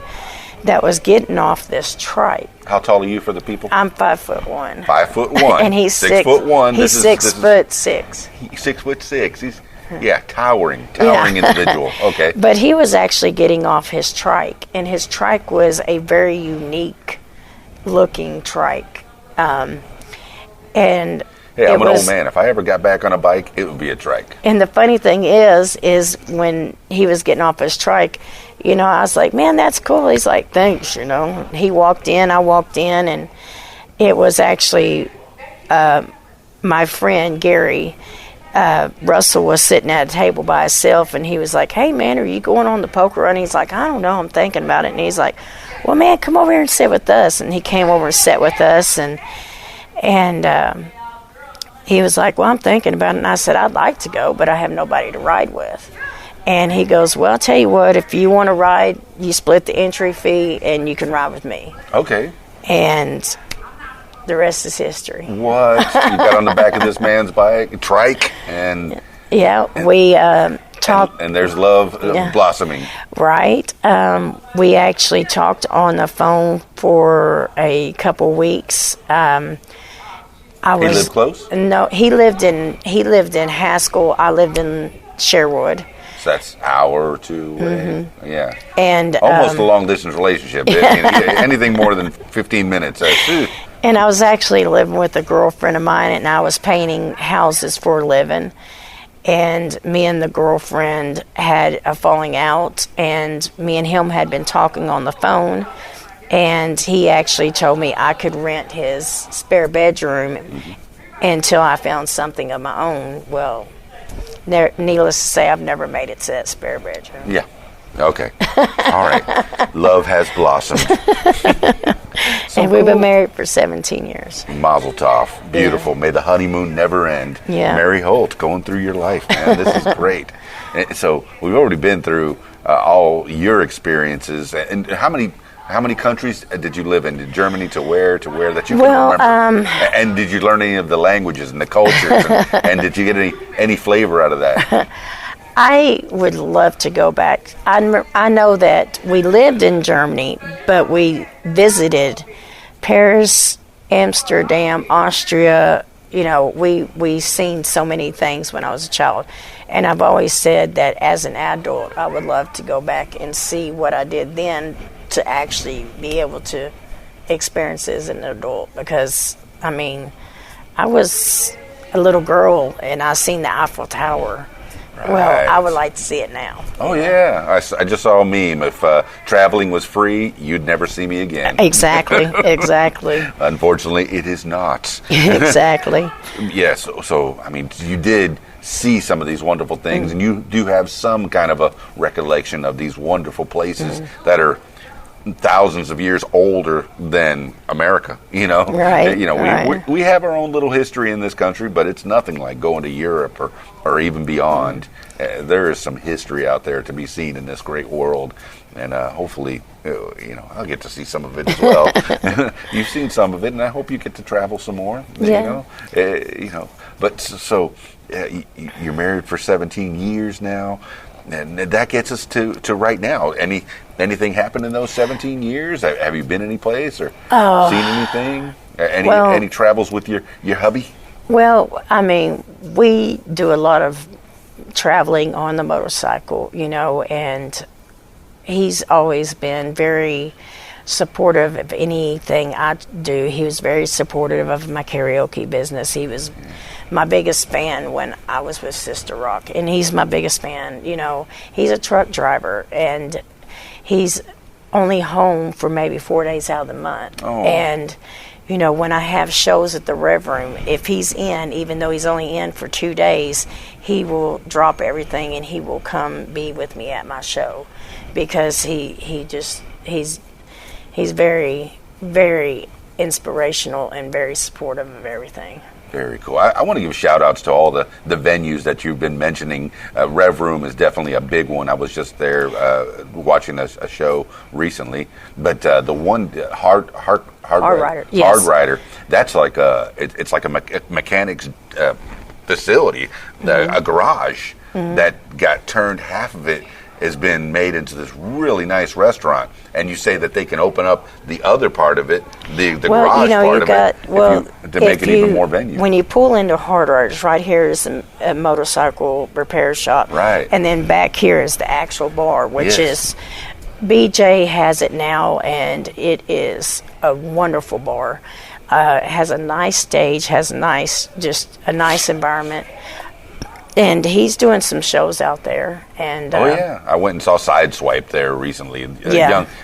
that was getting off this trike. How tall are you for the people? I'm 5'1". 5'1". And he's 6'1". He's 6'6". 6'6". He's towering individual. Okay. But he was actually getting off his trike, and his trike was a very unique looking trike. And hey, I'm an old man. If I ever got back on a bike, it would be a trike. And the funny thing is when he was getting off his trike, I was like, man, that's cool. He's like, thanks, He walked in, I walked in, and it was actually my friend Gary. Russell was sitting at a table by himself, and he was like, hey, man, are you going on the poker run? He's like, I don't know, I'm thinking about it. And he's like, well, man, come over here and sit with us. And he came over and sat with us, and he was like, well, I'm thinking about it. And I said, I'd like to go, but I have nobody to ride with. And he goes, well, I'll tell you what, if you want to ride, you split the entry fee, and you can ride with me. Okay. And the rest is history. What? You got on the back of this man's trike, and... Yeah, we talked... And there's love blossoming. Right. We actually talked on the phone for a couple weeks. He lived close? No, he lived in Haskell. I lived in Sherwood. So that's an hour or two away. Yeah. And almost a long-distance relationship. Anything more than 15 minutes. And I was actually living with a girlfriend of mine, and I was painting houses for a living. And me and the girlfriend had a falling out, and me and him had been talking on the phone. And he actually told me I could rent his spare bedroom until I found something of my own. Well, needless to say, I've never made it to that spare bedroom. Yeah. Okay. All right. Love has blossomed. And we've been married for 17 years. Mazel tov. Beautiful. Yeah. May the honeymoon never end. Yeah. Mary Holt, going through your life, man. This is great. And so we've already been through all your experiences. And how many How many countries did you live in? Did Germany to where that you can Well, remember? And did you learn any of the languages and the cultures? And did you get any flavor out of that? I would love to go back. I know that we lived in Germany, but we visited Paris, Amsterdam, Austria. You know, we seen so many things when I was a child. And I've always said that as an adult, I would love to go back and see what I did then to actually be able to experience it as an adult. Because, I mean, I was a little girl and I seen the Eiffel Tower. Right. Well, I would like to see it now. Oh, yeah. I just saw a meme. If traveling was free, you'd never see me again. Exactly. Unfortunately, it is not. Exactly. Yes. So, I mean, you did see some of these wonderful things, and you do have some kind of a recollection of these wonderful places that are thousands of years older than America, you know. Right. You know, we have our own little history in this country, but it's nothing like going to Europe or even beyond. There is some history out there to be seen in this great world, and hopefully, you know, I'll get to see some of it as well. You've seen some of it, and I hope you get to travel some more. Yeah. You know, but so you're married for 17 years now. And that gets us to right now. Anything happened in those 17 years? Have you been any place or seen anything? Any travels with your hubby? Well, I mean, we do a lot of traveling on the motorcycle, you know, and he's always been very supportive of anything I do. He was very supportive of my karaoke business. He was my biggest fan when I was with Sister Rock, and he's my biggest fan. You know, he's a truck driver, and he's only home for maybe 4 days out of the month. Oh. And, you know, when I have shows at the Rev Room, if he's in, even though he's only in for 2 days, he will drop everything and he will come be with me at my show, because he's very, very inspirational and very supportive of everything. Very cool. I want to give shout outs to all the venues that you've been mentioning. Rev Room is definitely a big one. I was just there watching a show recently. But the one, Hard Rider. Yes. Hard Rider, that's like it's like a mechanic's facility, a garage that got turned, half of it has been made into this really nice restaurant, and you say that they can open up the other part of it, the garage part of it, to make it even more venue. When you pull into Hard Riders, right here is a motorcycle repair shop, right, and then back here is the actual bar, which is BJ has it now, and it is a wonderful bar. It has a nice stage, has a nice environment. And he's doing some shows out there. And I went and saw Sideswipe there recently.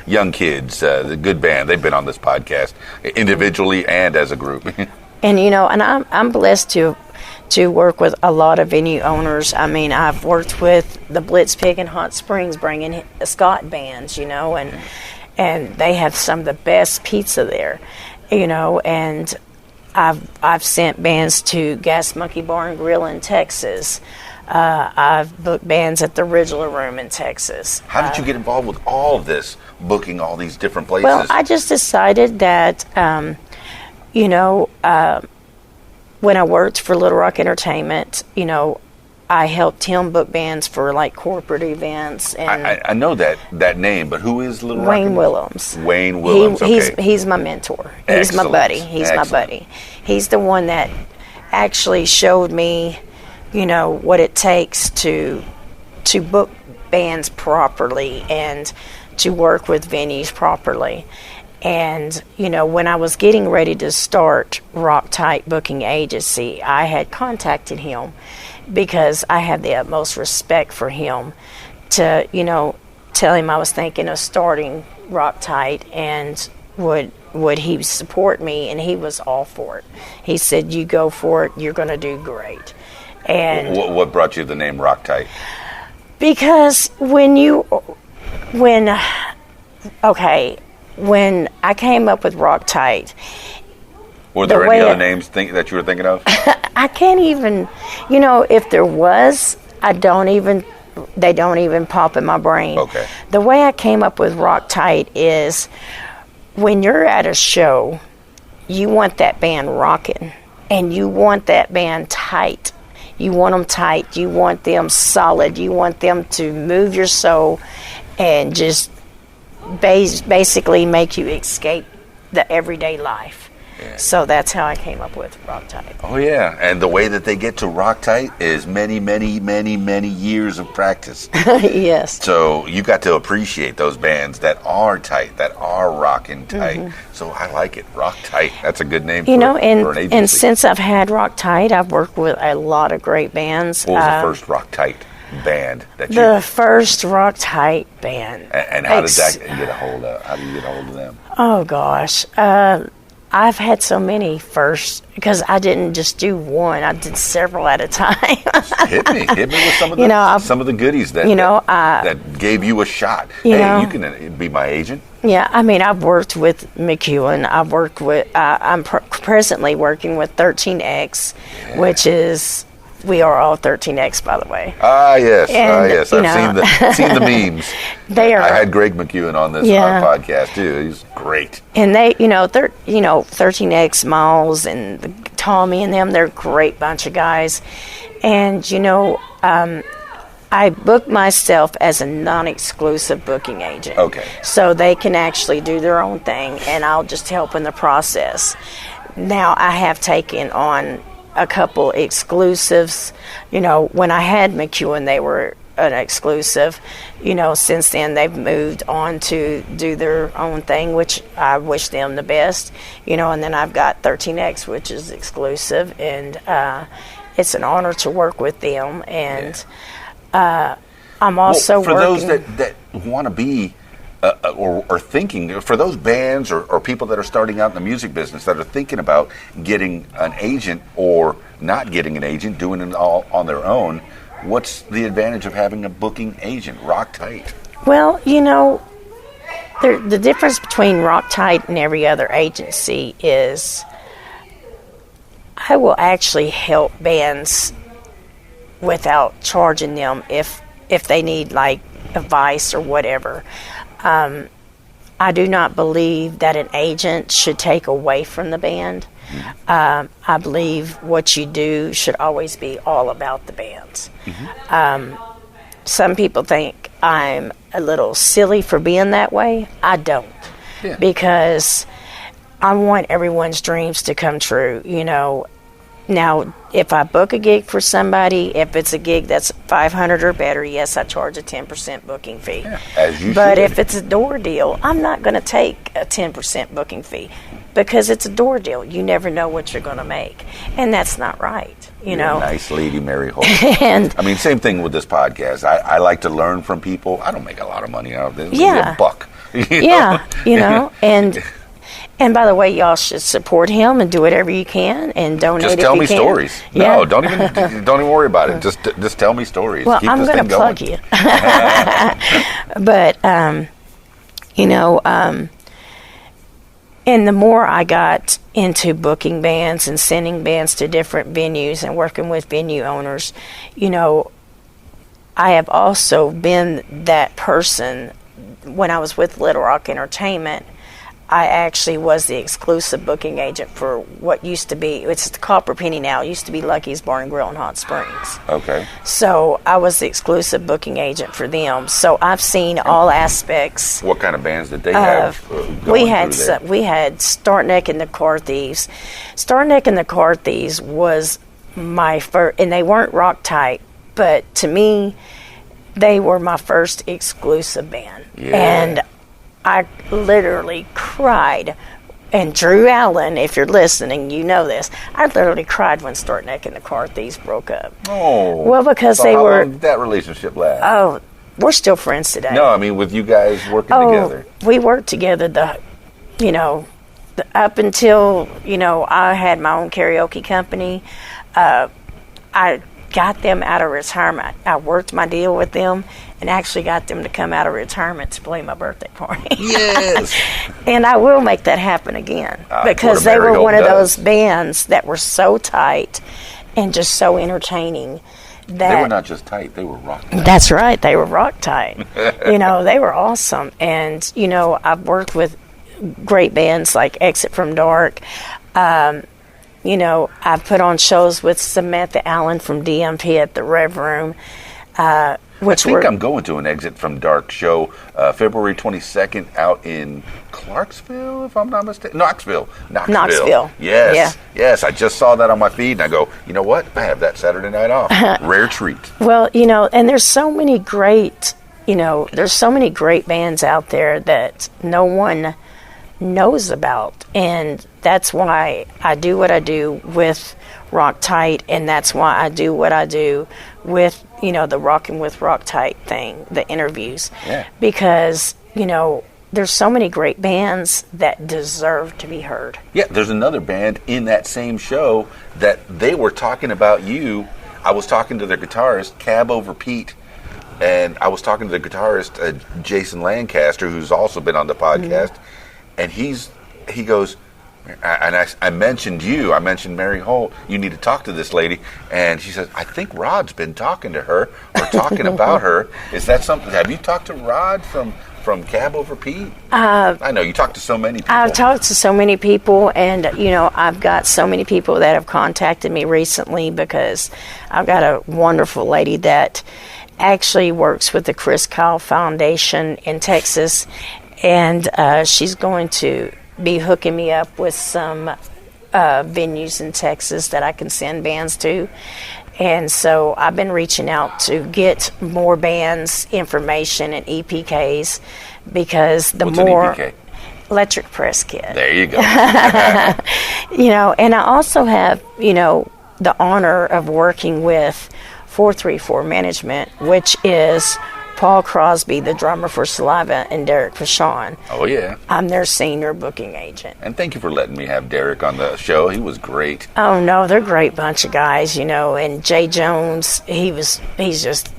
Young kids, the good band. They've been on this podcast individually and as a group. And you know, and I'm blessed to work with a lot of venue owners. I mean, I've worked with the Blitz Pig in Hot Springs, bringing Scott bands, you know, and they have some of the best pizza there, you know, and I've sent bands to Gas Monkey Bar and Grill in Texas. I've booked bands at the Ridgeler Room in Texas. How did you get involved with all of this, booking all these different places? Well, I just decided that, you know, when I worked for Little Rock Entertainment, you know, I helped him book bands for like corporate events. And I know that name, but who is Little Rock? Wayne Willems. Wayne Willems. He's my mentor. He's my buddy. My buddy. He's the one that actually showed me, you know, what it takes to book bands properly and to work with venues properly. And, you know, when I was getting ready to start RockTight Booking Agency, I had contacted him because I had the utmost respect for him to, you know, tell him I was thinking of starting RockTight and would he support me, and he was all for it. He said, "You go for it, you're going to do great." And what brought you the name RockTight? Because when I came up with RockTight, were there any other names that you were thinking of? I can't even, you know, if there was, I don't even They don't even pop in my brain. Okay. The way I came up with RockTight is when you're at a show, you want that band rocking, and you want that band tight. You want them tight. You want them solid. You want them to move your soul and just basically make you escape the everyday life. Yeah. So that's how I came up with RockTight. Oh, yeah. And the way that they get to RockTight is many, many, many, many years of practice. Yes. So you got to appreciate those bands that are tight, that are rocking tight. So I like it. RockTight. That's a good name for an agency. And since I've had RockTight, I've worked with a lot of great bands. What was the first RockTight band that you... The first RockTight band. And how did that get a hold of? How did you get a hold of them? Oh, gosh. I've had so many firsts because I didn't just do one. I did several at a time. Hit me with some of the some of the goodies that that gave you a shot. You can be my agent. Yeah, I mean, I've worked with McEwen. I've worked with. I'm presently working with 13X, which is. We are all 13X, by the way. Yes. Yes. I've seen the memes. They are. I had Greg McEwen on this podcast too. He's great. And they, 13X, Miles, and Tommy, and them. They're a great bunch of guys. And I book myself as a non-exclusive booking agent. Okay. So they can actually do their own thing, and I'll just help in the process. Now I have taken on a couple exclusives. When I had McEwen, they were an exclusive. Since then they've moved on to do their own thing, which I wish them the best. And then I've got 13X, which is exclusive, and it's an honor to work with them. And I'm also for working... those that want to be or thinking, for those bands or people that are starting out in the music business that are thinking about getting an agent or not getting an agent, doing it all on their own, what's the advantage of having a booking agent? RockTight. Well, the difference between RockTight and every other agency is I will actually help bands without charging them if they need like advice or whatever. I do not believe that an agent should take away from the band. I believe what you do should always be all about the bands. Some people think I'm a little silly for being that way. I don't. Yeah. Because I want everyone's dreams to come true, Now, if I book a gig for somebody, if it's a gig that's $500 or better, yes, I charge a 10% booking fee. Yeah, as you but should. If it's a door deal, I'm not going to take a 10% booking fee because it's a door deal. You never know what you're going to make, and that's not right. You're a nice lady, Mary Holt. And I mean, same thing with this podcast. I like to learn from people. I don't make a lot of money out of this. Yeah. A buck. And by the way, y'all should support him and do whatever you can and donate. Just tell me stories. Yeah. No, don't even worry about it. Just tell me stories. Well, Keep I'm going to plug you. But and the more I got into booking bands and sending bands to different venues and working with venue owners, I have also been that person. When I was with Little Rock Entertainment, I actually was the exclusive booking agent for what used to be, it's the Copper Penny now, it used to be Lucky's Bar and Grill in Hot Springs. Okay. So I was the exclusive booking agent for them. So I've seen all aspects. What kind of bands did they have we had Startneck and the Car Thieves. Startneck and the Car Thieves was my first, and they weren't RockTight, but to me, they were my first exclusive band. Yeah. And I literally cried. And Drew Allen, if you're listening, you know this. I literally cried when Startneck and the Car Thieves broke up. Oh. Well, because so how long did that relationship last? Oh, we're still friends today. No, I mean with you guys working together. We worked together up until, I had my own karaoke company. I got them out of retirement. I worked my deal with them and actually got them to come out of retirement to play my birthday party. Yes. And I will make that happen again because they were one of those bands that were so tight and just so entertaining They were not just tight; they were RockTight. That's right. They were RockTight. They were awesome. And, I've worked with great bands like Exit from Dark. I've put on shows with Samantha Allen from DMP at the Rev Room. I think I'm going to an Exit from Dark show February 22nd out in Clarksville, if I'm not mistaken. Knoxville. Yes. I just saw that on my feed, and I go, you know what? I have that Saturday night off. Rare treat. Well, and there's so many great, bands out there that no one knows about, and that's why I do what I do with RockTight, and that's why I do what I do with the Rockin' with RockTight thing, the interviews, because there's so many great bands that deserve to be heard. Yeah, there's another band in that same show that they were talking about you. I was talking to their guitarist, Cab Over Pete, and I was talking to the guitarist, Jason Lancaster, who's also been on the podcast, and he goes, and I mentioned you. I mentioned Mary Holt. You need to talk to this lady. And she says, I think Rod's been talking to her or talking about her. Is that something? Have you talked to Rod from Cab Over Pete? I know you talked to so many people. I've talked to so many people, and I've got so many people that have contacted me recently, because I've got a wonderful lady that actually works with the Chris Kyle Foundation in Texas, and she's going to be hooking me up with some venues in Texas that I can send bands to. And so I've been reaching out to get more bands information and EPKs, because What's an EPK? Electric Press Kit. There you go. And I also have, the honor of working with 434 Management, which is Paul Crosby, the drummer for Saliva, and Derek Vachon. Oh, yeah. I'm their senior booking agent. And thank you for letting me have Derek on the show. He was great. Oh, no, they're a great bunch of guys, and Jay Jones, he's just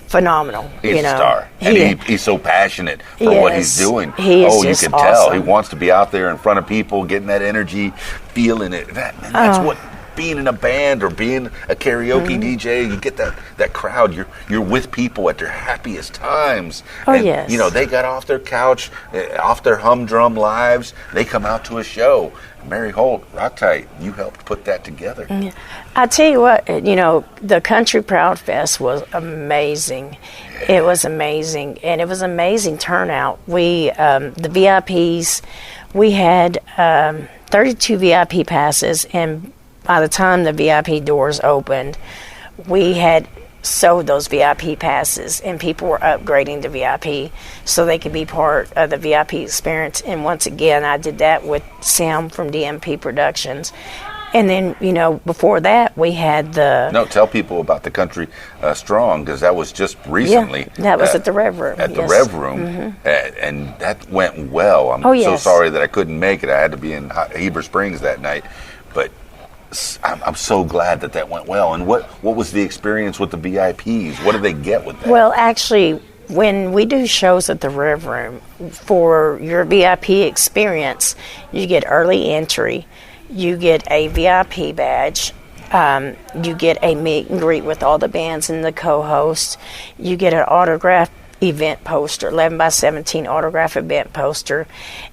phenomenal. He's a star. And he's so passionate for what he's doing. He is you can tell. He wants to be out there in front of people, getting that energy, feeling it. That's what being in a band or being a karaoke DJ, you get that crowd. You're with people at their happiest times. Yes. They got off their couch, off their humdrum lives. They come out to a show. Mary Holt, RockTight, you helped put that together. I tell you what, the Country Proud Fest was amazing. Yeah. It was amazing, and it was amazing turnout. We, the VIPs, we had 32 VIP passes, and by the time the VIP doors opened, we had sold those VIP passes, and people were upgrading to VIP so they could be part of the VIP experience. And once again, I did that with Sam from DMP Productions. And then, before that, we had tell people about the Country Strong, because that was just recently. Yeah, that was at the Rev Room. At the Rev Room, and that went well. I'm so sorry that I couldn't make it. I had to be in Heber Springs that night, but I'm so glad that went well. And what was the experience with the VIPs? What do they get with that? Well, actually, when we do shows at the Rev Room, for your VIP experience, you get early entry, you get a VIP badge, you get a meet and greet with all the bands and the co-hosts, you get an autograph event poster, 11 by 17 autograph event poster,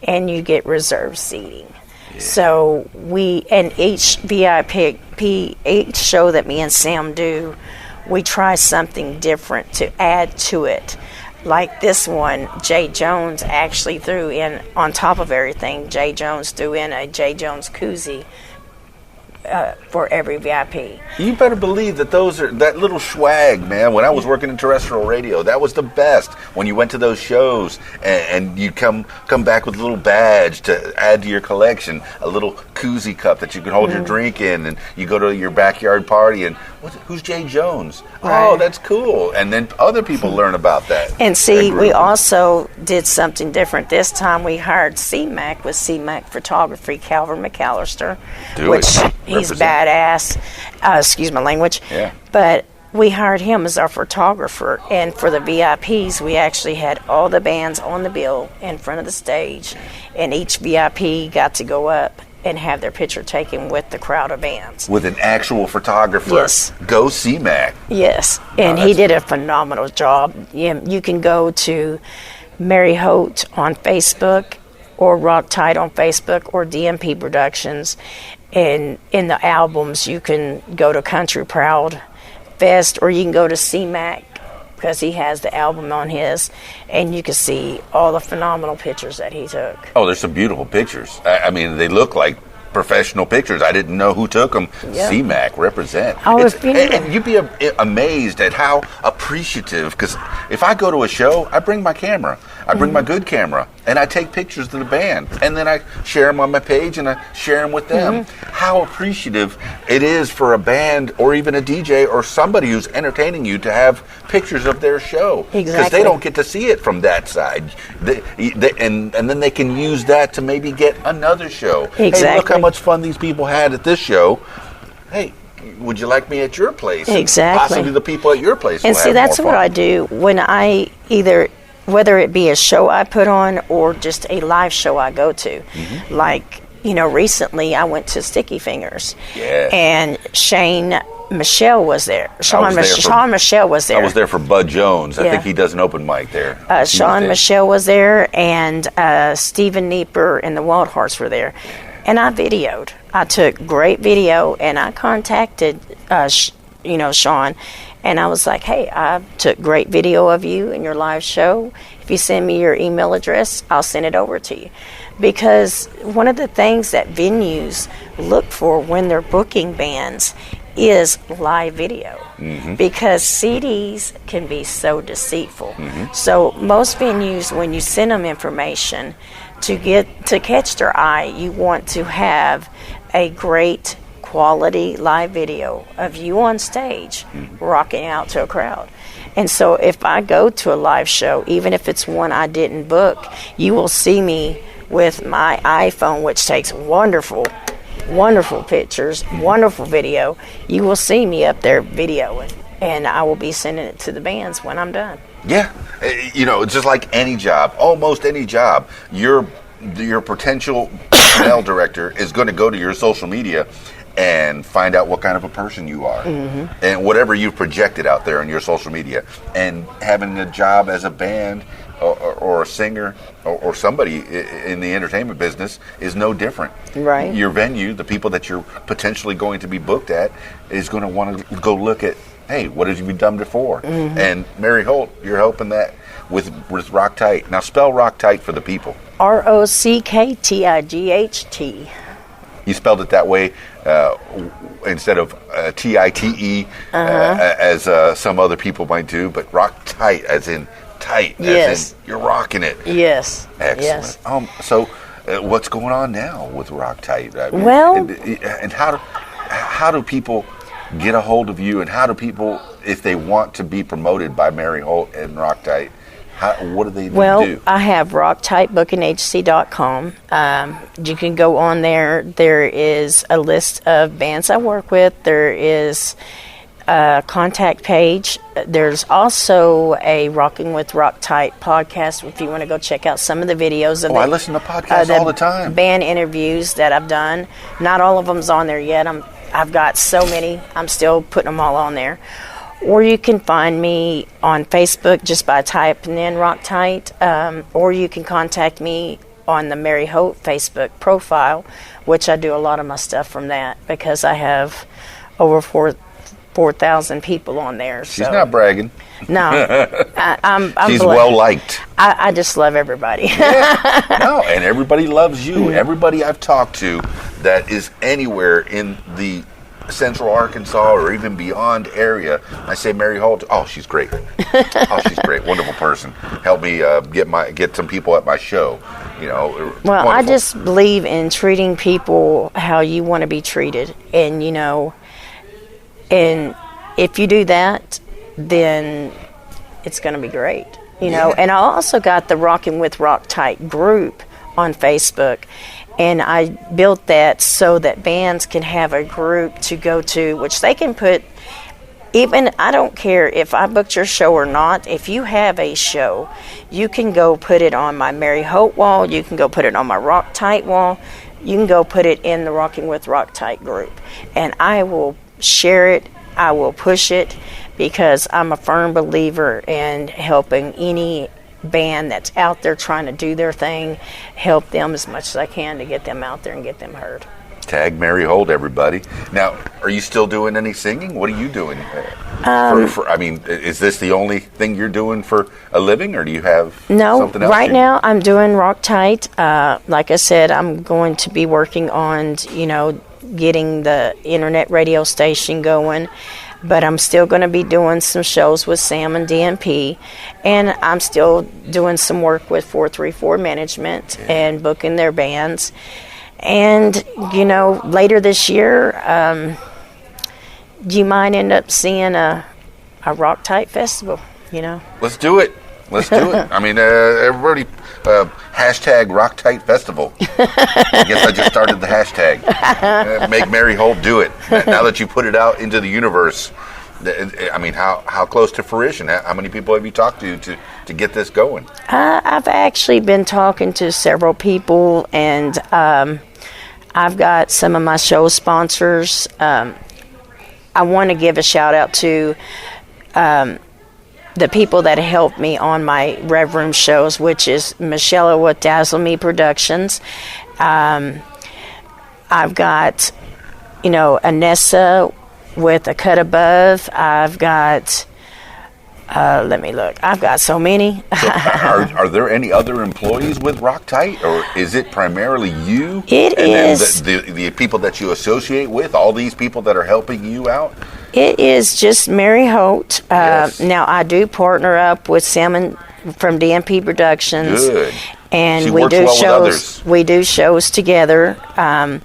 and you get reserved seating. Yeah. So each VIP, each show that me and Sam do, we try something different to add to it. Like this one, Jay Jones actually threw in, on top of everything, Jay Jones threw in a Jay Jones koozie for every VIP. You better believe that that little swag, man. When I was working in terrestrial radio, that was the best. When you went to those shows and you come back with a little badge to add to your collection, a little koozie cup that you can hold your drink in, and you go to your backyard party and who's Jay Jones? Right. Oh, that's cool. And then other people learn about that. And see, we also did something different. This time we hired C-Mac with C-Mac Photography, Calvin McAllister, he's badass. Excuse my language. Yeah. But we hired him as our photographer. And for the VIPs, we actually had all the bands on the bill in front of the stage. And each VIP got to go up and have their picture taken with the crowd of bands. With an actual photographer. Yes. Go C-Mac. Yes, and he did a phenomenal job. You can go to Mary Holt on Facebook or RockTight on Facebook or DMP Productions. And in the albums, you can go to Country Proud Fest or you can go to C-Mac because he has the album on his, and you can see all the phenomenal pictures that he took. Oh, there's some beautiful pictures. I mean, they look like professional pictures. I didn't know who took them. Yep. C-Mac represent. Oh, and you'd be amazed at how appreciative, because if I go to a show, I bring my camera. I bring my good camera, and I take pictures of the band, and then I share them on my page, and I share them with them. How appreciative it is for a band or even a DJ or somebody who's entertaining you to have pictures of their show. Exactly. Because they don't get to see it from that side. And then they can use that to maybe get another show. Exactly. Hey, look how much fun these people had at this show. Hey, would you like me at your place? Exactly. And possibly the people at your place And will see, have that's more what fun. I do when I whether it be a show I put on or just a live show I go to. Like, recently I went to Sticky Fingers. Yeah. And Shane Michelle was there. Sean Michelle was there. I was there for Bud Jones. I Yeah. think he does an open mic there. He was Sean there. Michelle was there, and Stephen Nieper and the Wild Hearts were there. And I videoed. I took great video, and I contacted, Sean, and I was like, hey, I took great video of you and your live show. If you send me your email address, I'll send it over to you. Because one of the things that venues look for when they're booking bands is live video. Because CDs can be so deceitful. So most venues, when you send them information to catch their eye, you want to have a great quality live video of you on stage rocking out to a crowd. And so if I go to a live show, even if it's one I didn't book, you will see me with my iPhone, which takes wonderful pictures, wonderful video. You will see me up there videoing, and I will be sending it to the bands when I'm done. Yeah. Just like any job, almost any job, your potential personnel director is going to go to your social media and find out what kind of a person you are and whatever you've projected out there on your social media. And having a job as a band or a singer or somebody in the entertainment business is no different. Right. Your venue, the people that you're potentially going to be booked at, is going to want to go look at, hey, what have you done before? And Mary Holt, you're helping that with RockTight. Now spell RockTight for the people. RockTight. You spelled it that way instead of TITE as some other people might do, but RockTight as in tight, as in you're rocking it. Yes. Excellent. Yes. So what's going on now with RockTight? And how do people get a hold of you, and how do people, if they want to be promoted by Mary Holt and RockTight, what do they do? Well, I have RockTightBookingAgency.com. You can go on there. There is a list of bands I work with. There is a contact page. There's also a Rocking with RockTight podcast if you want to go check out some of the videos of I listen to podcasts all the time. Band interviews that I've done. Not all of them's on there yet. I've got so many. I'm still putting them all on there. Or you can find me on Facebook just by typing in RockTight, or you can contact me on the Mary Holt Facebook profile, which I do a lot of my stuff from that because I have over 4,000 people on there. She's not bragging. No, I'm She's blessed. well liked. I just love everybody. No, and everybody loves you. Everybody I've talked to that is anywhere in the Central Arkansas or even beyond area, I say Mary Holt. Oh, she's great. She's great. Wonderful person. Help me get some people at my show. Well, wonderful. I just believe in treating people how you want to be treated, and and if you do that, then it's going to be great. And I also got the Rockin' with RockTight group on Facebook. And I built that so that bands can have a group to go to, which they can put, I don't care if I booked your show or not, if you have a show, you can go put it on my Mary Holt wall, you can go put it on my RockTight wall, you can go put it in the Rocking with RockTight group, and I will share it. I will push it because I'm a firm believer in helping any band that's out there trying to do their thing, help them as much as I can to get them out there and get them heard. Tag Mary Holt, everybody. Now, are you still doing any singing? What are you doing? Is this the only thing you're doing for a living, or do you have something else? Right now I'm doing RockTight. Like I said, I'm going to be working on, getting the internet radio station going. But I'm still going to be doing some shows with Sam and DNP, and I'm still doing some work with 434 Management and booking their bands. And, later this year, you might end up seeing a RockTight festival, Let's do it. I mean, everybody, hashtag RockTight Festival. I guess I just started the hashtag. Make Mary Holt do it. Now that you put it out into the universe, I mean, how close to fruition? How many people have you talked to get this going? I've actually been talking to several people, and I've got some of my show sponsors. I want to give a shout out to the people that helped me on my Rev Room shows, which is Michelle with Dazzle Me Productions. I've got, Anessa with A Cut Above. I've got, let me look. I've got so many. So are there any other employees with RockTight, or is it primarily you? It is. Then the people that you associate with, all these people that are helping you out? It is just Mary Holt. Yes. Now, I do partner up with Sam from DNP Productions. Good. And She we works do well with shows. others. We do shows together. I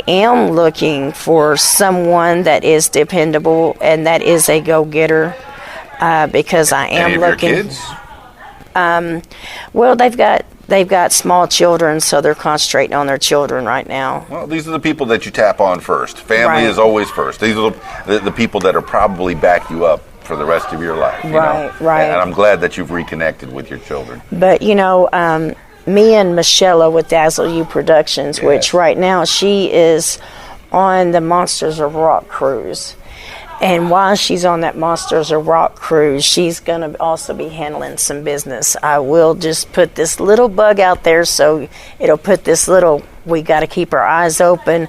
am looking for someone that is dependable and that is a go-getter, because I am Any of looking. your kids? Well, they've got small children, so they're concentrating on their children right now. Well, these are the people that you tap on first. Family Right. is always first. These are the people that are probably back you up for the rest of your life. Right. And I'm glad that you've reconnected with your children. But, me and Michelle with Dazzle You Productions, which right now she is on the Monsters of Rock cruise. And while she's on that Monsters of Rock cruise, she's going to also be handling some business. I will just put this little bug out there, so it'll put this little, we got to keep our eyes open.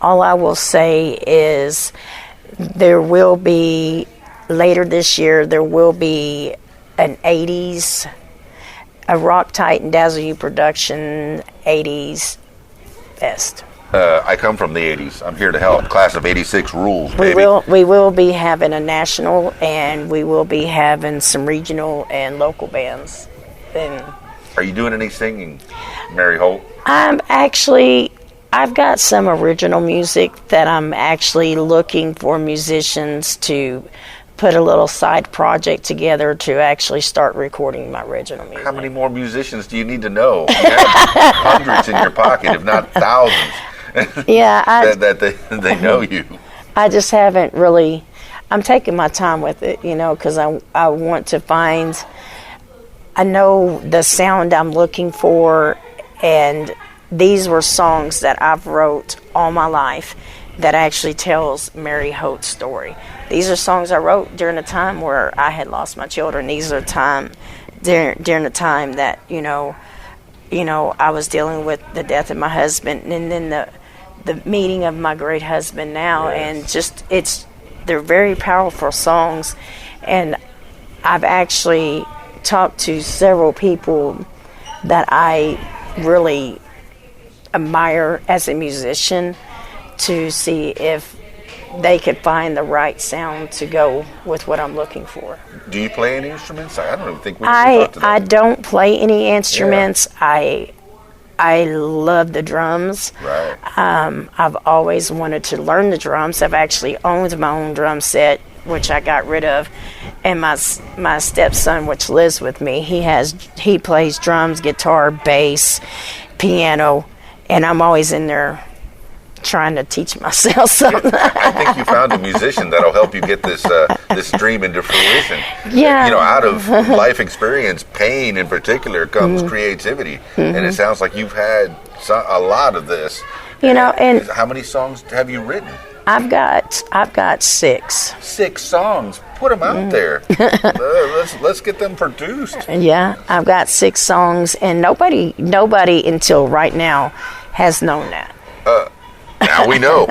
All I will say is there will be, later this year, there will be an 80s, a RockTight and Dazzle You production 80s fest. I come from the 80s. I'm here to help. Class of 86 rules, baby. We will be having a national, and we will be having some regional and local bands. And Are you doing any singing, Mary Holt? I've got some original music that I'm actually looking for musicians to put a little side project together to actually start recording my original music. How many more musicians do you need to know? You have hundreds in your pocket, if not thousands. Yeah, that they know you. I just haven't really. I'm taking my time with it, because I want to find. I know the sound I'm looking for, and these were songs that I've wrote all my life that actually tells Mary Holt's story. These are songs I wrote during a time where I had lost my children. These are during the time that I was dealing with the death of my husband, and then the meeting of my great husband now. Yes. And they're very powerful songs. And I've actually talked to several people that I really admire as a musician to see if they could find the right sound to go with what I'm looking for. Do you play any instruments? I don't even think we talked to that. I don't play any instruments. Yeah. I love the drums. Right. I've always wanted to learn the drums. I've actually owned my own drum set, which I got rid of. And my stepson, which lives with me, he plays drums, guitar, bass, piano, and I'm always in there trying to teach myself something. I think you found a musician that'll help you get this dream into fruition. Yeah. Out of life experience, pain in particular, comes creativity. Mm-hmm. And it sounds like you've had a lot of this. And How many songs have you written? I've got 6. 6 songs. Put them out there. Let's get them produced. Yeah, I've got 6 songs, and nobody until right now has known that. Now we know.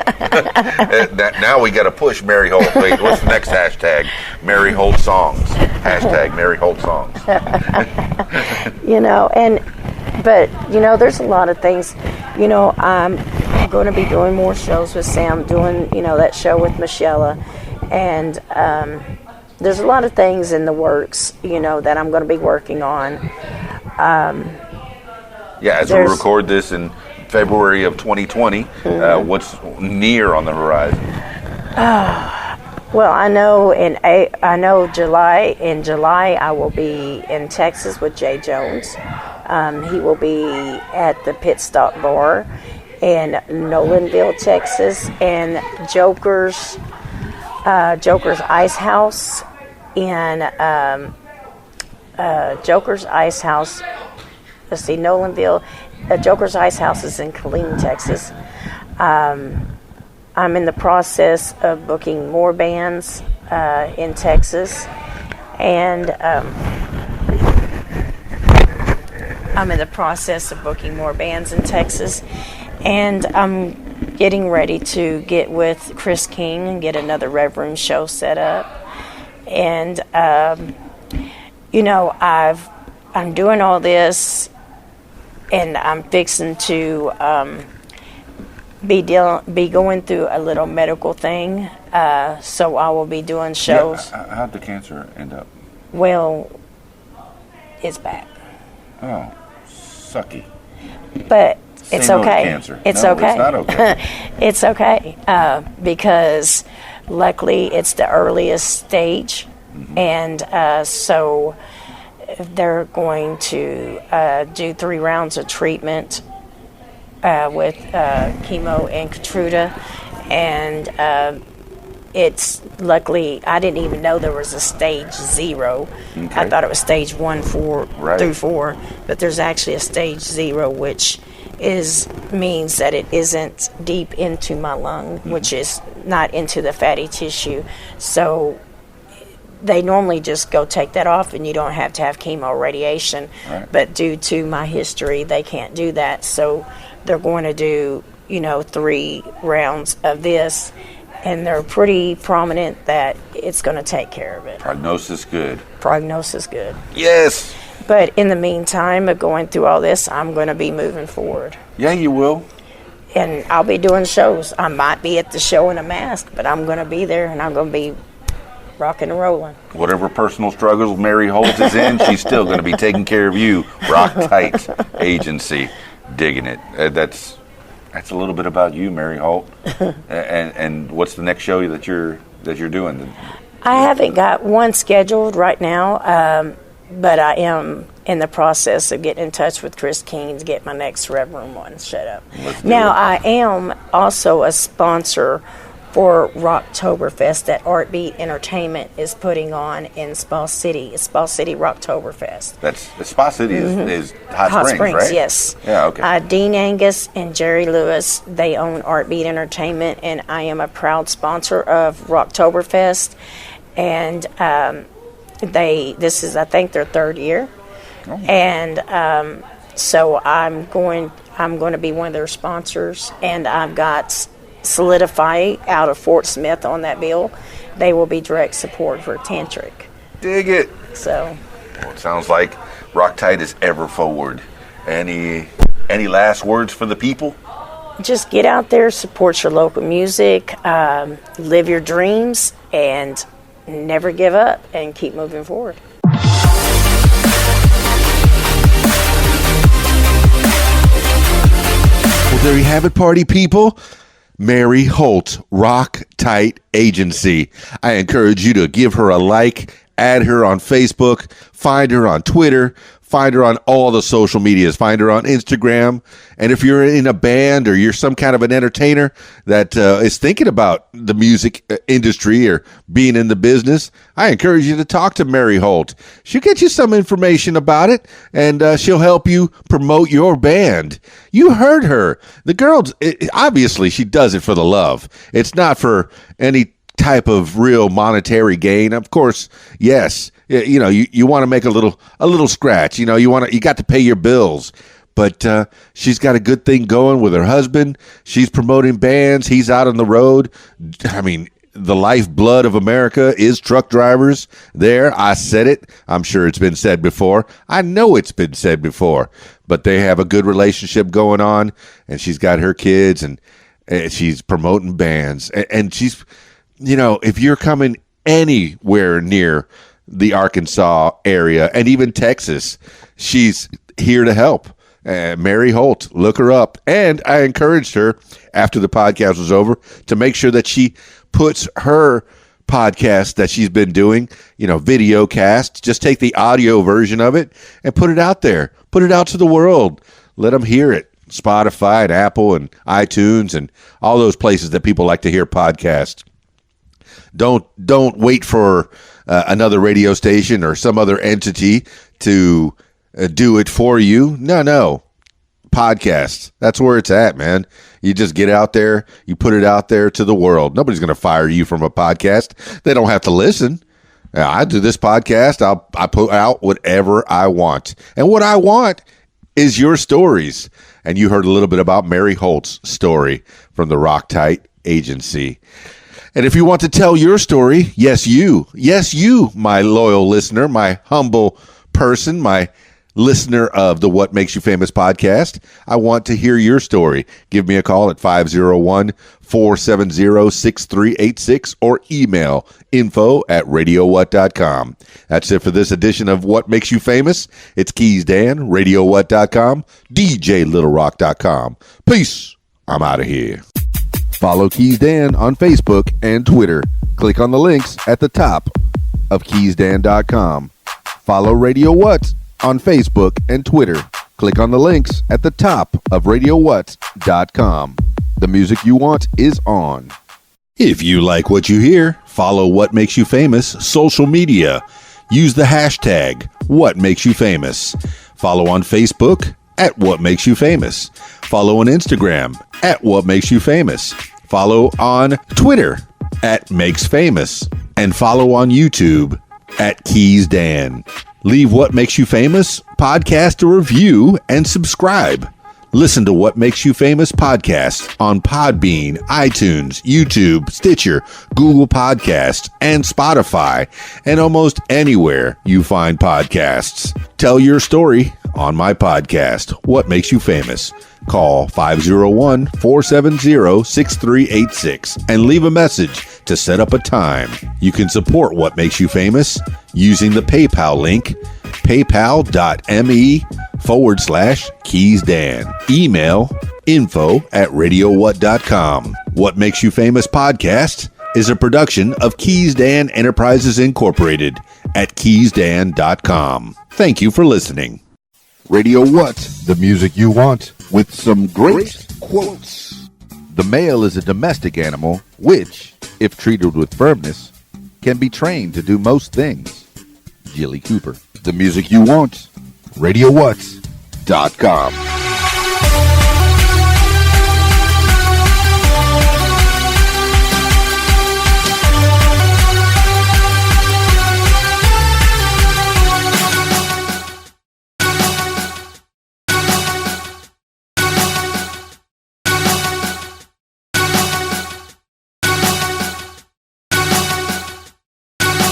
Now we got to push Mary Holt. Wait, what's the next hashtag? Mary Holt songs. Hashtag Mary Holt songs. But there's a lot of things. I'm going to be doing more shows with Sam, doing that show with Michelle, and there's a lot of things in the works, that I'm going to be working on. As we record this in February of 2020, what's near on the horizon? Well, I know July. In July, I will be in Texas with Jay Jones. He will be at the Pit Stop Bar in Nolanville, Texas, and Joker's Ice House in Joker's Ice House. Let's see, Nolanville. Joker's Ice House is in Killeen, Texas. I'm in the process of booking more bands in Texas, and I'm in the process of booking more bands in Texas, and I'm getting ready to get with Chris King and get another Rev Room show set up, and I'm doing all this, and I'm fixing to be going through a little medical thing, so I will be doing shows. Yeah, how'd the cancer end up? Well, it's back. Oh, sucky. But it's Say no to okay. cancer. It's No, okay. It's not okay. It's okay, because luckily it's the earliest stage, and so they're going to do 3 rounds of treatment with chemo and Keytruda, and it's luckily, I didn't even know there was a stage 0. Okay. I thought it was stage 1 Right. through 4, but there's actually a stage 0, which means that it isn't deep into my lung, which is not into the fatty tissue. So they normally just go take that off, and you don't have to have chemo or radiation. Right. But due to my history, they can't do that. So they're going to do, 3 rounds of this, and they're pretty prominent that it's going to take care of it. Prognosis good. Prognosis good. Yes. But in the meantime of going through all this, I'm going to be moving forward. Yeah, you will. And I'll be doing shows. I might be at the show in a mask, but I'm going to be there, and I'm going to be rocking and rolling. Whatever personal struggles Mary Holt is in, she's still going to be taking care of you. RockTight Agency. Digging it. That's a little bit about you, Mary Holt. And what's the next show that you're doing? I haven't got one scheduled right now, but I am in the process of getting in touch with Chris King to get my next Rev Room one set up. Now, I am also a sponsor for Rocktoberfest that Artbeat Entertainment is putting on in Spa City. It's Spa City Rocktoberfest. That's Spa City is Hot Springs, right? Yes. Yeah, okay. Dean Angus and Jerry Lewis, they own Artbeat Entertainment, and I am a proud sponsor of Rocktoberfest. And this is, I think, their 3rd year. Oh. And so I'm going to be one of their sponsors, and I've got Solidify out of Fort Smith on that bill. They will be direct support for Tantric. Dig it. So, well, it sounds like RockTight is ever forward. Any last words for the people? Just get out there, support your local music, live your dreams, and never give up, and keep moving forward. Well, there you have it, party people. Mary Holt, RockTight Agency. I encourage you to give her a like, add her on Facebook, find her on Twitter, find her on all the social medias. Find her on Instagram. And if you're in a band or you're some kind of an entertainer that is thinking about the music industry or being in the business, I encourage you to talk to Mary Holt. She'll get you some information about it, and she'll help you promote your band. You heard her. The girl, obviously, she does it for the love. It's not for any type of real monetary gain. Of course, yes, you know, you want to make a little scratch. You know, you got to pay your bills. But she's got a good thing going with her husband. She's promoting bands. He's out on the road. I mean, the lifeblood of America is truck drivers. There, I said it. I'm sure it's been said before. I know it's been said before. But they have a good relationship going on, and she's got her kids, and she's promoting bands. And she's, you know, if you're coming anywhere near the Arkansas area and even Texas, she's here to help. Mary Holt, look her up. And I encouraged her after the podcast was over to make sure that she puts her podcast that she's been doing, you know, video cast, just take the audio version of it and put it out there. Put it out to the world. Let them hear it. Spotify and Apple and iTunes and all those places that people like to hear podcasts. Don't wait for another radio station or some other entity to do it for you. No. Podcasts. That's where it's at, man. You just get out there, you put it out there to the world. Nobody's going to fire you from a podcast. They don't have to listen. I do this podcast. I put out whatever I want. And what I want is your stories. And you heard a little bit about Mary Holt's story from the RockTight agency. And if you want to tell your story, yes, you, my loyal listener, my humble person, my listener of the What Makes You Famous podcast, I want to hear your story. Give me a call at 501-470-6386 or email info@radiowhat.com. That's it for this edition of What Makes You Famous. It's Keys Dan, radiowhat.com, djlittlerock.com. Peace. I'm out of here. Follow Keys Dan on Facebook and Twitter. Click on the links at the top of keysdan.com. Follow Radio What on Facebook and Twitter. Click on the links at the top of radiowhat.com. The music you want is on. If you like what you hear, follow What Makes You Famous social media. Use the hashtag What Makes You Famous. Follow on Facebook at What Makes You Famous. Follow on Instagram at What Makes You Famous. Follow on Twitter at Makes Famous. And follow on YouTube at Keys Dan. Leave What Makes You Famous podcast a review and subscribe. Listen to What Makes You Famous podcast on Podbean, iTunes, YouTube, Stitcher, Google Podcasts, and Spotify, and almost anywhere you find podcasts. Tell your story on my podcast, What Makes You Famous. Call 501-470-6386 and leave a message to set up a time. You can support What Makes You Famous using the PayPal link, paypal.me/KeysDan. Email info@radiowhat.com. What Makes You Famous podcast is a production of Keys Dan Enterprises Incorporated at keysdan.com. Thank you for listening. Radio What? The music you want with some great quotes. The male is a domestic animal which, if treated with firmness, can be trained to do most things. Jilly Cooper. The music you want. RadioWhat.com.